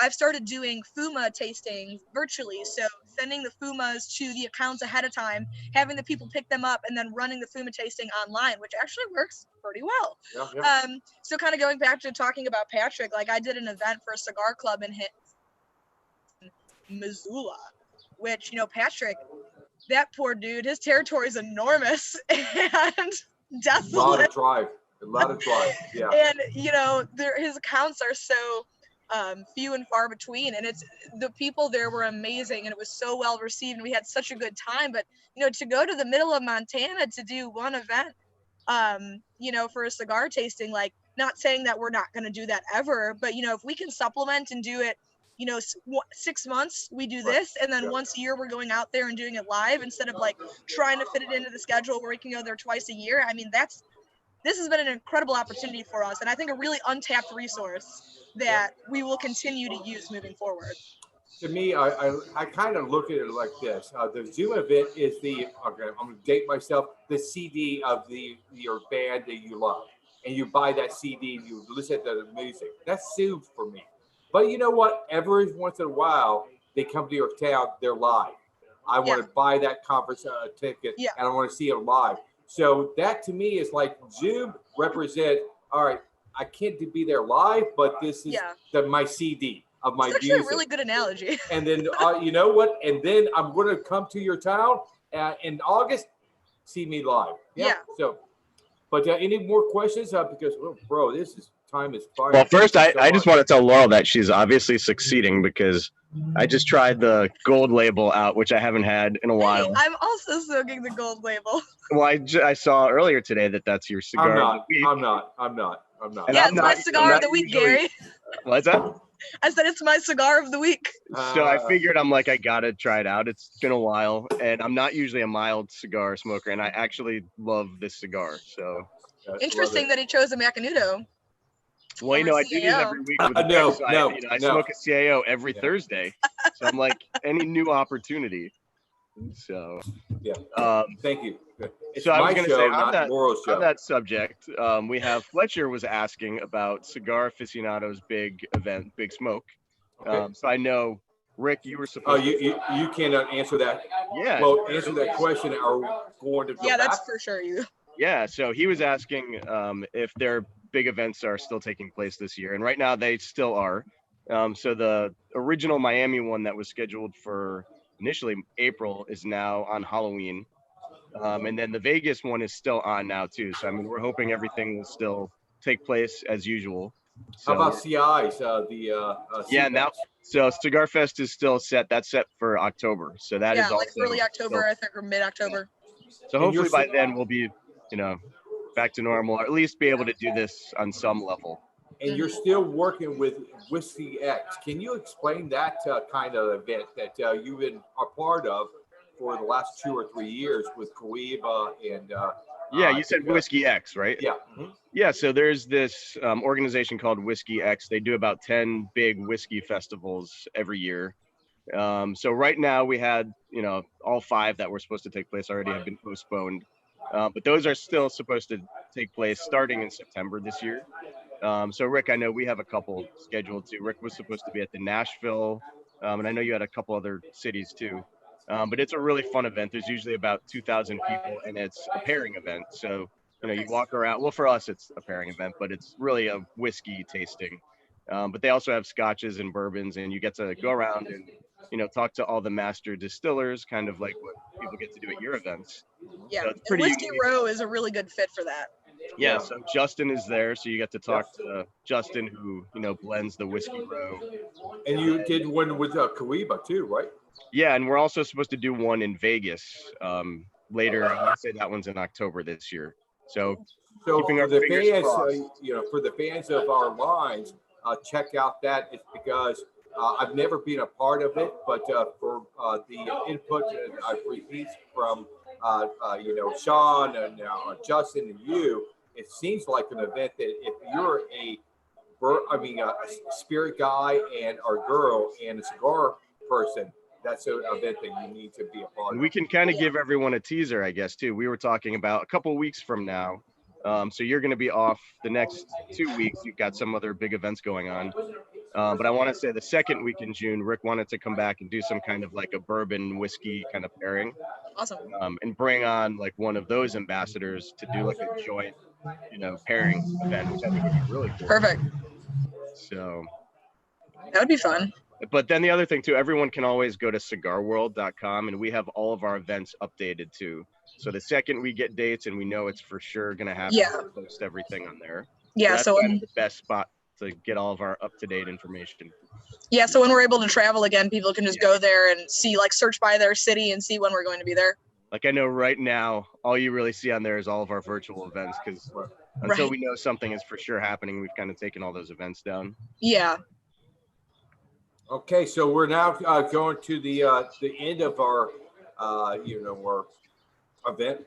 I've started doing Fuma tastings virtually. So sending the Fumas to the accounts ahead of time, having the people pick them up, and then running the Fuma tasting online, which actually works pretty well. So kind of going back to talking about Patrick, like I did an event for a cigar club in Missoula, which, Patrick, that poor dude, his territory is enormous and desolate. A lot of drive. Yeah. And his accounts are so few and far between, and the people there were amazing, and it was so well received, and we had such a good time. But to go to the middle of Montana to do one event, for a cigar tasting, like, not saying that we're not going to do that ever, but if we can supplement and do it, 6 months we do this, and then once a year we're going out there and doing it live instead of like trying to fit it into the schedule where we can go there twice a year. I mean, this has been an incredible opportunity for us, and I think a really untapped resource that we will continue to use moving forward. To me, I kind of look at it like this. The Zoom event is I'm going to date myself, the CD of your band that you love. And you buy that CD and you listen to the music. That's Zoom for me. But you know what? Every once in a while, they come to your town, they're live. I want to buy that conference ticket, and I want to see it live. So that to me is like Zoom represents, all right, I can't be there live, but this is my CD of my music. That's actually a really good analogy. And then, you know what? And then I'm going to come to your town in August, see me live. So, but any more questions? Because, bro, time is fine. Well, first, I just want to tell Laurel that she's obviously succeeding, because I just tried the gold label out, which I haven't had in a while. I'm also smoking the gold label. Well, I saw earlier today that that's your cigar of the week. I'm not. Yeah, it's my cigar of the week, Gary. What's that? I said it's my cigar of the week. So I figured, I gotta try it out. It's been a while, and I'm not usually a mild cigar smoker, and I actually love this cigar. So interesting that he chose a Macanudo. Well, I do these every week. With I smoke a CAO every Thursday, so I'm like, any new opportunity. So thank you. So I was going to say on that subject, we have Fletcher was asking about Cigar Aficionado's big event, Big Smoke. So I know Rick, you were Oh, supposed you can answer that. Yeah. Well, answer that question. Are we going to go Yeah, that's back? for sure. You. Yeah, so he was asking if their big events are still taking place this year, and right now they still are. So the original Miami one that was scheduled for initially April is now on Halloween, and then the Vegas one is still on now too. So I mean, we're hoping everything will still take place as usual. So, How about CIs? yeah, now so Cigar Fest is still set. That's set for October. So that is Yeah, like also early October, still, I think, or mid-October. so hopefully by then we'll be, back to normal, or at least be able to do this on some level. And you're still working with Whiskey X. Can you explain that kind of event that you've been a part of for the last 2 or 3 years with Cohiba and yeah, you said Whiskey X, right? Yeah. Yeah, so there's this organization called Whiskey X. They do about 10 big whiskey festivals every year. So right now we had, all 5 that were supposed to take place already have been postponed. But those are still supposed to take place starting in September this year. So Rick, I know we have a couple scheduled too. Rick was supposed to be at the Nashville, and I know you had a couple other cities too. But it's a really fun event. There's usually about 2,000 people, and it's a pairing event. So, you walk around. Well, for us, it's a pairing event, but it's really a whiskey tasting. But they also have scotches and bourbons, and you get to go around and, talk to all the master distillers, kind of like what people get to do at your events. Yeah, so it's pretty Whiskey unique. Row is a really good fit for that. Yeah, so Justin is there, so you get to talk to Justin, who blends the Whiskey Row. And you did one with Cohiba too, right? Yeah, and we're also supposed to do one in Vegas later. I want to say that one's in October this year. So keeping our fingers crossed. For the fans of our lines, check out that. It's because I've never been a part of it, but for the input and repeats from Sean and Justin and you, it seems like an event that if you're a spirit guy and or girl and a cigar person, that's an event that you need to be a part of. We can kind of give everyone a teaser, I guess, too. We were talking about a couple of weeks from now. So you're going to be off the next 2 weeks. You've got some other big events going on. But I want to say the second week in June, Rick wanted to come back and do some kind of like a bourbon whiskey kind of pairing. Awesome. And bring on like one of those ambassadors to do like a joint, pairing event, which I think would be really cool. Perfect. So that would be fun. But then the other thing too, everyone can always go to cigarworld.com, and we have all of our events updated too. So the second we get dates and we know it's for sure going to happen, we'll post everything on there. Yeah. So that's kind of the best spot to get all of our up-to-date information. Yeah. So when we're able to travel again, people can just go there and see, like, search by their city and see when we're going to be there. Like, I know right now, all you really see on there is all of our virtual events, because until we know something is for sure happening, we've kind of taken all those events down. Yeah. Okay, so we're now going to the end of our our event,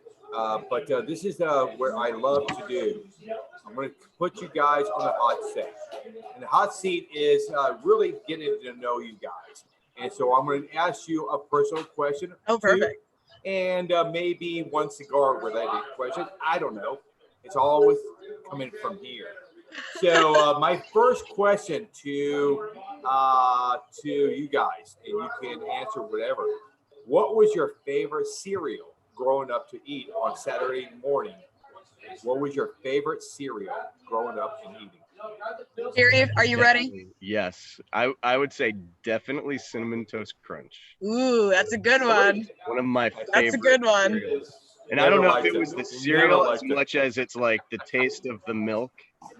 but this is where I love to do. I'm going to put you guys on the hot seat, and the hot seat is really getting to know you guys. And so I'm going to ask you a personal question. Oh, perfect. And maybe one cigar related question. I don't know. It's always coming from here. So my first question to you guys, and you can answer whatever. What was your favorite cereal growing up to eat on Saturday morning? What was your favorite cereal growing up and eating? Gary, are you ready? Yes, I would say definitely Cinnamon Toast Crunch. Ooh, that's a good one. One of my favorites. That's a good one. Cereals. And I don't know if it was the cereal as much as it's like the taste of the milk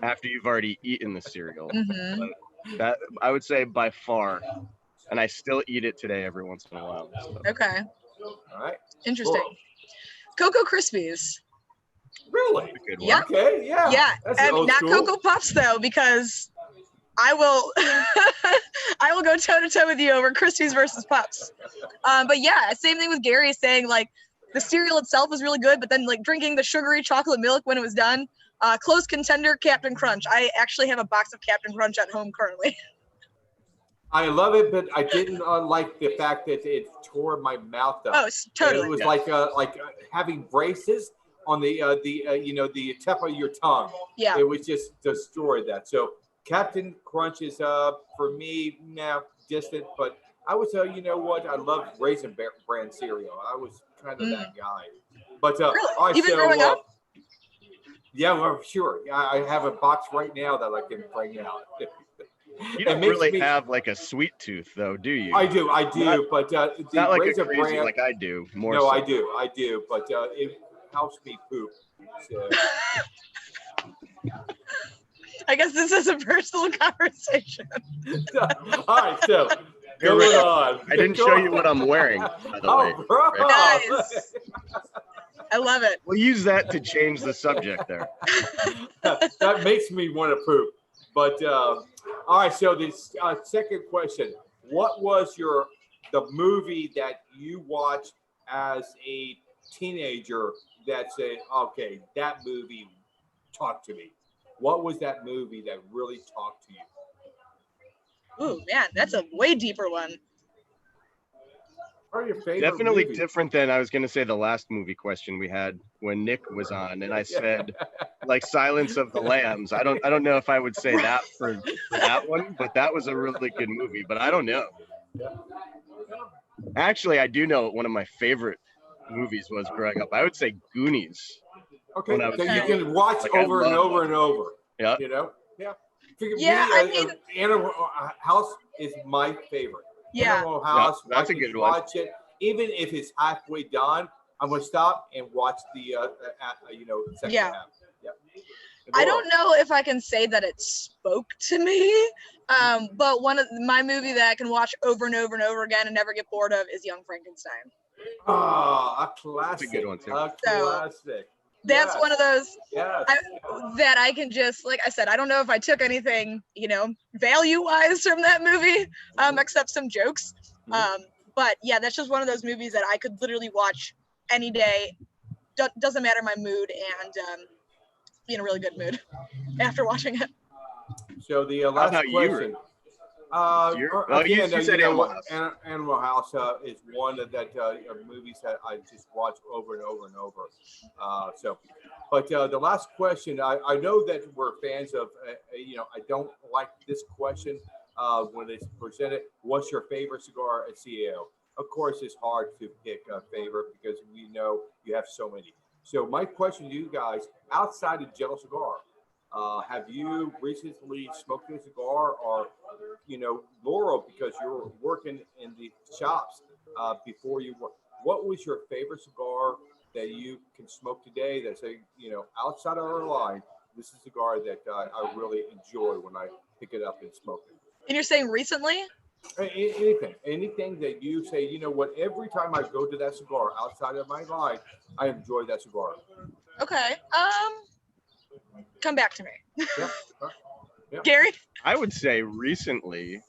after you've already eaten the cereal. Mm-hmm. That I would say by far, and I still eat it today every once in a while. So. Okay. All right. Interesting. Cool. Cocoa Krispies. Really? Yeah. Okay. Yeah. Yeah. That's Not school. Cocoa Puffs though, because I will I will go toe to toe with you over Krispies versus Puffs. But yeah, same thing with Gary saying, like, the cereal itself was really good, but then like drinking the sugary chocolate milk when it was done. Close contender, Captain Crunch. I actually have a box of Captain Crunch at home currently. I love it, but I didn't like the fact that it tore my mouth up. Oh, totally. It was like having braces on the tip of your tongue. Yeah. It was just destroyed that. So Captain Crunch is for me now distant, but I was, you know what? I love Raisin Bran cereal. I was kind of that guy. But Really? all right, Even growing up? Yeah, well, sure. Yeah, I have a box right now that I can bring out. You don't really have like a sweet tooth, though, do you? I do, Not, but the not like Raisin a crazy Bran, like I do. More no, so. I do, but it helps me poop. So. I guess this is a personal conversation. All right, so going on. I didn't show you what I'm wearing, by the way. Bro. Nice. I love it. We'll use that to change the subject there. That makes me want to poop. But all right, so this second question: what was the movie that you watched as a teenager that said, "Okay, that movie talked to me"? What was that movie that really talked to you? Ooh, man, that's a way deeper one. What are your favorite Definitely movies? different than I was going to say the last movie question we had when Nick was on, and I said like Silence of the Lambs. I don't know if I would say that for that one, but that was a really good movie. But I don't know. Actually, I do know what one of my favorite movies was growing up. I would say Goonies. Okay, so you can watch like, over and over and over. Yeah. You know? Yeah. Yeah, I mean, Animal House is my favorite. Yeah. Animal House. Yeah, that's a good one. Watch it. Even if it's halfway done, I'm going to stop and watch the, second half. Yeah. I don't know if I can say that it spoke to me, but one of my movie that I can watch over and over and over again and never get bored of is Young Frankenstein. Oh, a classic. That's a good one too. A classic. That's one of those that I can just, like I said, I don't know if I took anything, value-wise from that movie, except some jokes. But yeah, that's just one of those movies that I could literally watch any day. Doesn't matter my mood, and be in a really good mood after watching it. So the last question. You said Animal House. Animal House is one of that movies that I just watch over and over and over. But the last question, I know that we're fans of, I don't like this question when it's presented. What's your favorite cigar at CAO? Of course, it's hard to pick a favorite because we know you have so many. So my question to you guys, outside of Jello Cigar, have you recently smoked a cigar, or Laurel, because you're working in the shops before you work? What was your favorite cigar that you can smoke today that's outside of our line? This is a cigar that I really enjoy when I pick it up and smoke it. And you're saying recently? Anything that you say, every time I go to that cigar outside of my line, I enjoy that cigar. Okay. Come back to me. Yeah. Gary? I would say recently,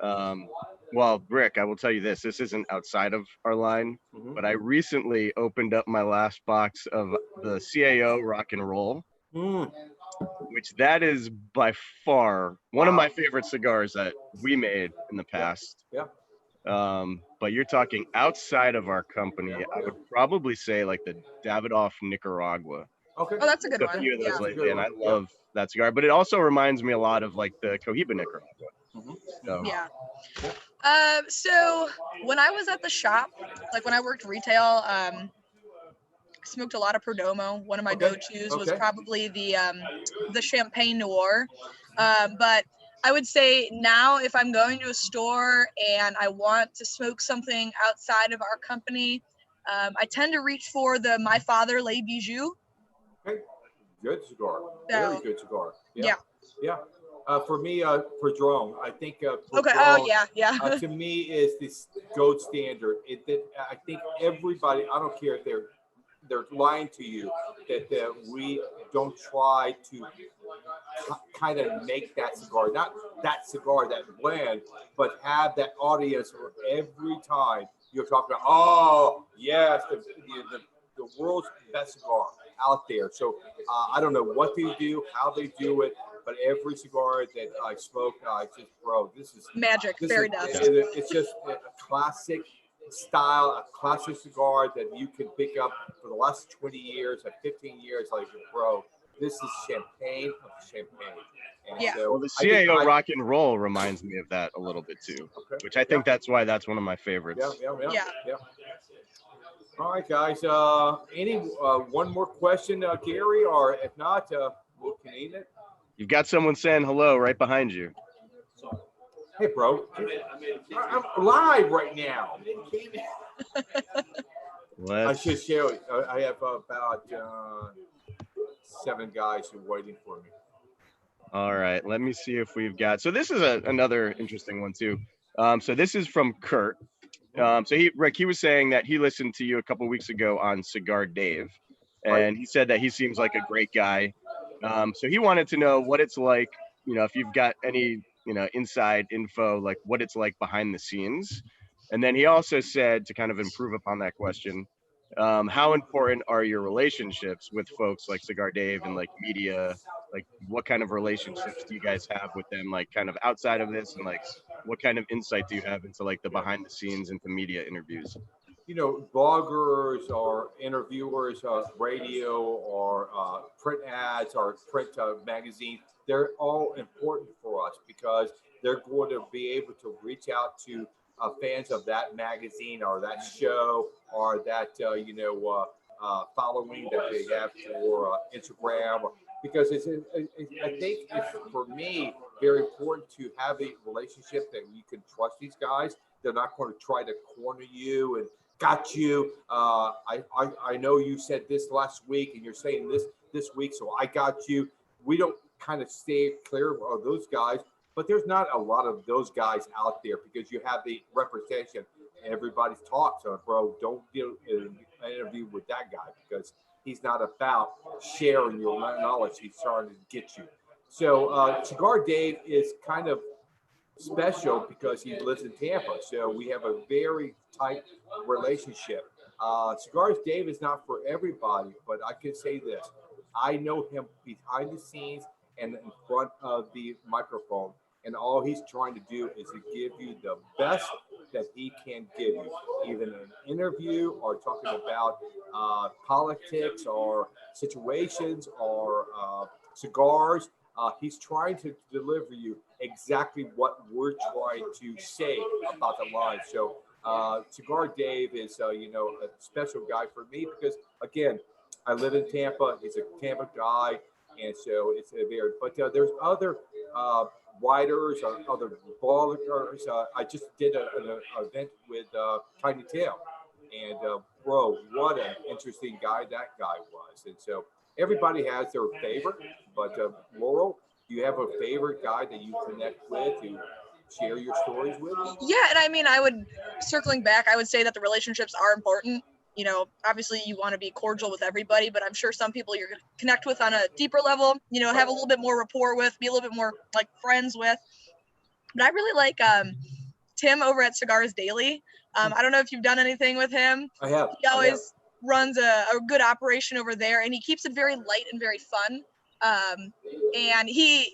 Rick, I will tell you this isn't outside of our line, but I recently opened up my last box of the CAO Rock and Roll, which that is by far one of my favorite cigars that we made in the past. Yeah. But you're talking outside of our company, I would probably say like the Davidoff Nicaragua. Okay. Oh, that's a good one. A few of those lately, and I Yeah. love that cigar. But it also reminds me a lot of like the Cohiba Nicaragua. So. Yeah. So when I was at the shop, like when I worked retail, I smoked a lot of Perdomo. One of my go-tos was probably the Champagne Noir. But I would say now, if I'm going to a store and I want to smoke something outside of our company, I tend to reach for the My Father Les Bijoux. Okay. Good cigar. Very good cigar. Yeah. For me, Padron, I think Padron, to me is this gold standard. I think everybody, I don't care if they're lying to you, that we don't try to kind of make that cigar, not that cigar, that blend, but have that audience where every time you're talking about, oh yes, the world's best cigar out there. So I don't know what they do, how they do it, but every cigar that I smoke, I just, this is magic, fairy dust. It's just a classic style, a classic cigar that you can pick up for the last 20 years or 15 years. Like, this is champagne of champagne. And Yeah. so Well, the CAO rock and roll reminds me of that a little bit too, which I think that's why that's one of my favorites. Yeah. All right, guys. Any one more question, Gary, or if not, we'll convene it. You've got someone saying hello right behind you. Hey, bro. I'm live right now. I should share. I have about 7 guys who are waiting for me. All right, let me see if we've got. So this is another interesting one too. So this is from Kurt. So Rick, he was saying that he listened to you a couple weeks ago on Cigar Dave, and he said that he seems like a great guy. So he wanted to know what it's like, if you've got any, inside info, like what it's like behind the scenes. And then he also said, to kind of improve upon that question, how important are your relationships with folks like Cigar Dave and like media? Like what kind of relationships do you guys have with them, like kind of outside of this, and like what kind of insight do you have into like the behind the scenes into media interviews? Bloggers or interviewers, radio or print ads or print magazines, they're all important for us because they're going to be able to reach out to fans of that magazine or that show or that, following that they have for Instagram. Because I think it's, for me, very important to have a relationship that you can trust these guys. They're not going to try to corner you and got you. I know you said this last week and you're saying this week, so I got you. We don't kind of stay clear of those guys, but there's not a lot of those guys out there because you have the representation. Everybody's talks, so bro, don't get an interview with that guy because he's not about sharing your knowledge. He's trying to get you. So Cigar Dave is kind of special because he lives in Tampa. So we have a very tight relationship. Cigars Dave is not for everybody, but I can say this. I know him behind the scenes and in front of the microphone. And all he's trying to do is to give you the best that he can give you, even in an interview or talking about politics or situations or cigars. He's trying to deliver you exactly what we're trying to say about the line. So Cigar Dave is, a special guy for me because, again, I live in Tampa. He's a Tampa guy, and so it's there. But there's other writers or other bloggers. I just did an event with Tiny Tim, and bro, what an interesting guy that guy was. And so everybody has their favorite, but Laurel, do you have a favorite guy that you connect with, to share your stories with? Yeah, and I mean, circling back, I would say that the relationships are important. Obviously you want to be cordial with everybody, but I'm sure some people you're going to connect with on a deeper level, have a little bit more rapport with, be a little bit more like friends with. But I really like Tim over at Cigars Daily. I don't know if you've done anything with him. I have. He always runs a good operation over there, and he keeps it very light and very fun. And he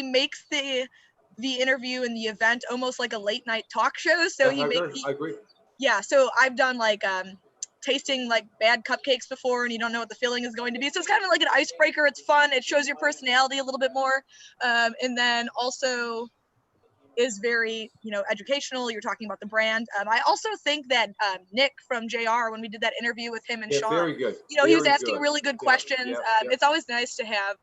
makes the interview and the event almost like a late night talk show. So I agree. Yeah. So I've done like tasting like bad cupcakes before, and you don't know what the filling is going to be. So it's kind of like an icebreaker. It's fun. It shows your personality a little bit more. And then also is very, educational. You're talking about the brand. I also think that Nick from JR, when we did that interview with him and Sean, very good. He was asking really good questions. It's always nice to have,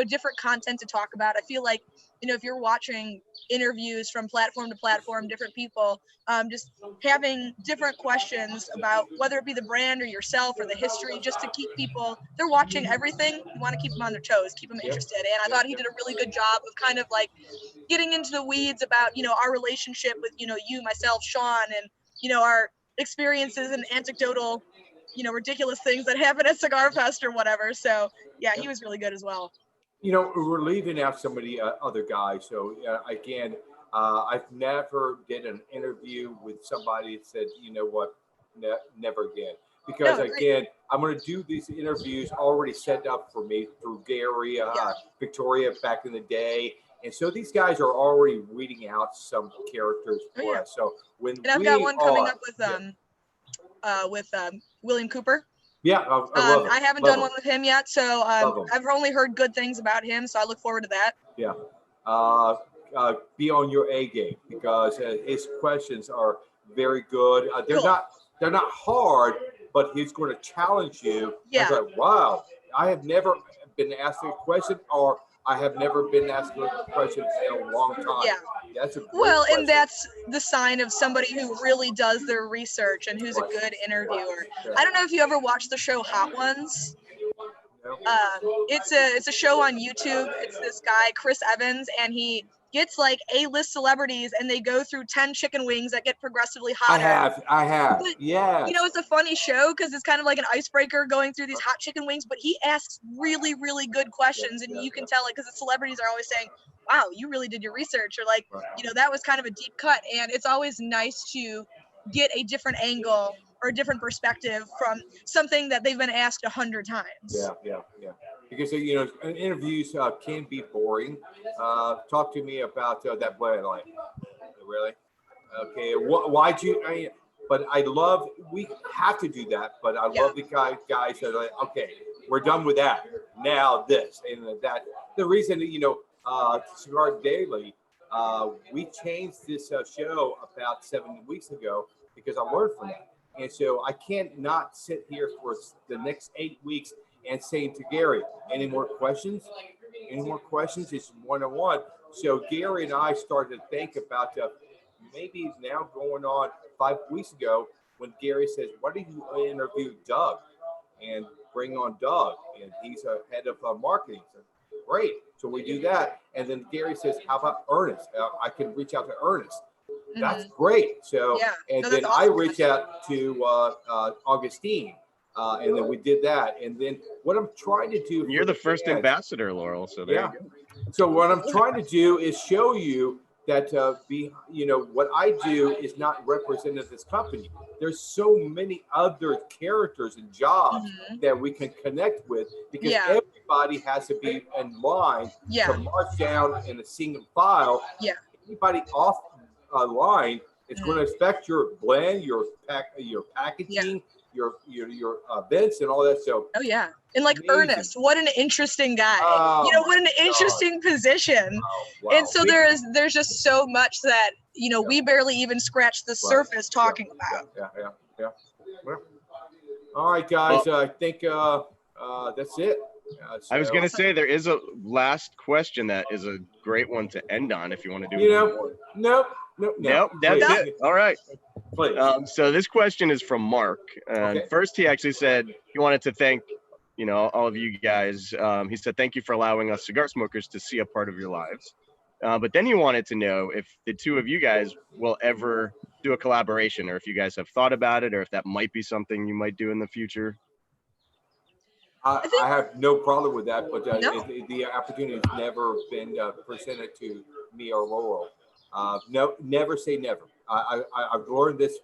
different content to talk about. I feel like, if you're watching interviews from platform to platform, different people, just having different questions about whether it be the brand or yourself or the history, just to keep people, they're watching everything. You want to keep them on their toes, keep them interested. And I thought he did a really good job of kind of like getting into the weeds about, our relationship with, you, myself, Sean, and, our experiences and anecdotal, ridiculous things that happen at Cigar Fest or whatever. So yeah, he was really good as well. We're leaving out some of the other guys. So again, I've never did an interview with somebody that said, what, never again. Because again, I'm going to do these interviews already set up for me through Gary, Victoria back in the day. And so these guys are already weeding out some characters for us. So when I've got one coming up with William Cooper. Yeah, I love it. I haven't done one with him yet, so I've only heard good things about him, so I look forward to that. Yeah. Be on your A game because his questions are very good. They're not hard, but he's going to challenge you. Yeah. I was like, wow, I have never been asked a question, or I have never been asked a question in a long time. Yeah. That's a great Well, question. and that's the sign of somebody who really does their research and who's a good interviewer. I don't know if you ever watched the show Hot Ones. It's a show on YouTube. It's this guy, Chris Evans, and he gets like A-list celebrities and they go through 10 chicken wings that get progressively hotter. I have. But, yeah. You know, it's a funny show because it's kind of like an icebreaker going through these hot chicken wings, but he asks really, really good questions, and you can tell it because the celebrities are always saying, wow, you really did your research, or like, you know, that was kind of a deep cut. And it's always nice to get a different angle or a different perspective from something that they've been asked 100 times. Yeah. Because, you know, interviews can be boring. Talk to me about that blend line. Really? Okay. Why'd you? But I love, we have to do that, but I love the guys that are like, okay, we're done with that. Now this and that. The reason that, you know, Cigar Daily, we changed this show about 7 weeks ago because I learned from that. And so I can't not sit here for the next 8 weeks and saying to Gary, any more questions? Any more questions? It's one-on-one. So Gary and I started to think about maybe now going on 5 weeks ago when Gary says, why don't you interview Doug and bring on Doug? And he's a head of marketing. So, great. So we do that. And then Gary says, how about Ernest? I can reach out to Ernest. That's great. So, and then I reach out to Augustine. And then we did that. And then what I'm trying to do. You're the first ambassador, Laurel. So there you go. So what I'm trying to do is show you that you know, what I do is not representative of this company. There's so many other characters and jobs that we can connect with because everybody has to be in line to march down in a single file. Anybody off line, it's going to affect your blend, your packaging, your events and all that. So and like amazing. Ernest, what an interesting guy. You know, what an interesting position. Wow. And so there's just so much that, you know, we barely even scratched the surface talking about. Yeah. Well, all right, guys. I think that's it. I was gonna say there is a last question that is a great one to end on if you want to do. You know, nope. That's it. All right. Please. So this question is from Mark. First, he actually said he wanted to thank, you know, all of you guys. He said, thank you for allowing us cigar smokers to see a part of your lives. But then he wanted to know if the two of you guys will ever do a collaboration, or if you guys have thought about it, or if that might be something you might do in the future. I have no problem with that, but the opportunity has never been presented to me or Laurel. No, never say never. I've learned this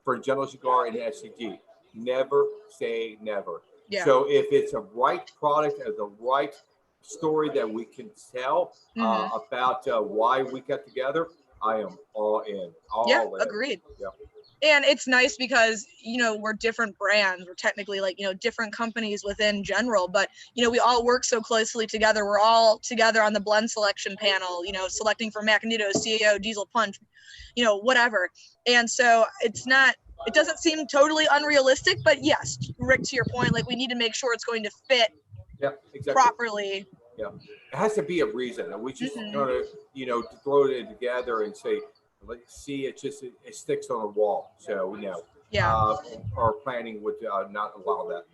for General Cigar and SCG. Never say never. So if it's a right product and the right story that we can tell about why we got together, I am all in. All in. Agreed. And it's nice because, you know, we're different brands. We're technically like, you know, different companies within General, but, you know, we all work so closely together. We're all together on the blend selection panel, you know, selecting for Macanudo, CAO, Diesel Punch, you know, whatever. And so it doesn't seem totally unrealistic, but yes, Rick, to your point, like we need to make sure it's going to fit properly. Yeah, it has to be a reason. We just gonna, you know, throw it together and say, let's see, it sticks on the wall. So, you know, our planning would not allow that.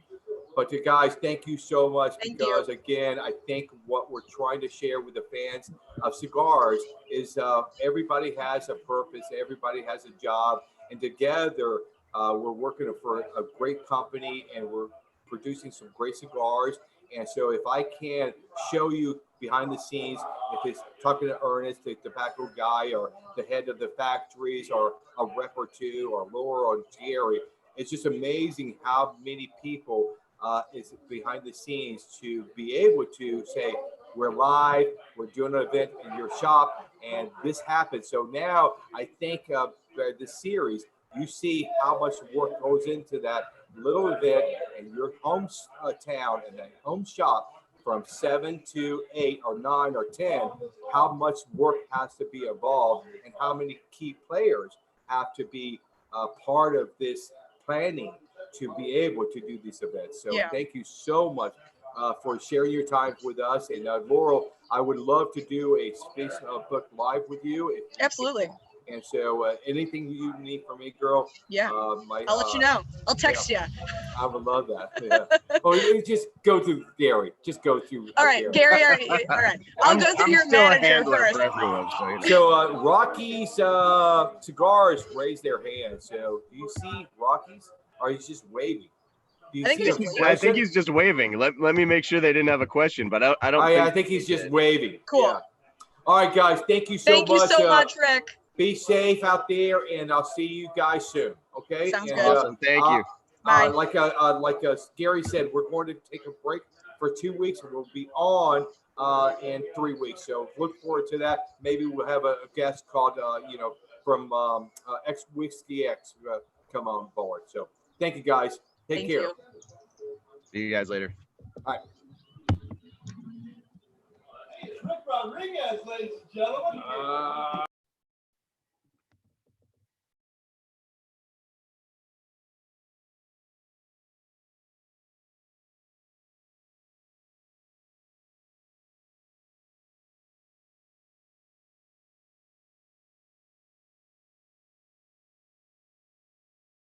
But you guys, thank you so much because again, I think what we're trying to share with the fans of cigars is everybody has a purpose, everybody has a job, and together we're working for a great company and we're producing some great cigars. And so if I can show you behind the scenes, if it's talking to Ernest, the tobacco guy, or the head of the factories, or a rep or two, or Laura or Jerry, it's just amazing how many people is behind the scenes to be able to say, we're live, we're doing an event in your shop, and this happened. So now I think this series, you see how much work goes into that little event in your home town and a home shop from 7 to 8 or 9 or 10, how much work has to be involved and how many key players have to be part of this planning to be able to do these events. So thank you so much for sharing your time with us. And Laurel, I would love to do a Facebook Live with you. Absolutely. And so anything you need from me, girl, I'll let you know. I'll text you. I would love that. Yeah. Oh, you just go through Gary. Just go through. All right, Gary. All right. I'll go through your manager first. For everyone, so, you know. So Rocky's Cigars raised their hand. So do you see Rocky's? Or he's just waving? Do you I think he's just waving. Let me make sure they didn't have a question, but I don't. I think he's just waving. Cool. Yeah. All right, guys. Thank you so much. Thank you so much, Rick. Be safe out there, and I'll see you guys soon. Okay. Sounds good. Awesome. Thank you. Bye. Like Gary said, we're going to take a break for 2 weeks, and we'll be on in 3 weeks. So look forward to that. Maybe we'll have a guest called, from X Whiskey X come on board. So thank you, guys. Take care. You. See you guys later. All right. Rick Rodriguez, ladies and gentlemen.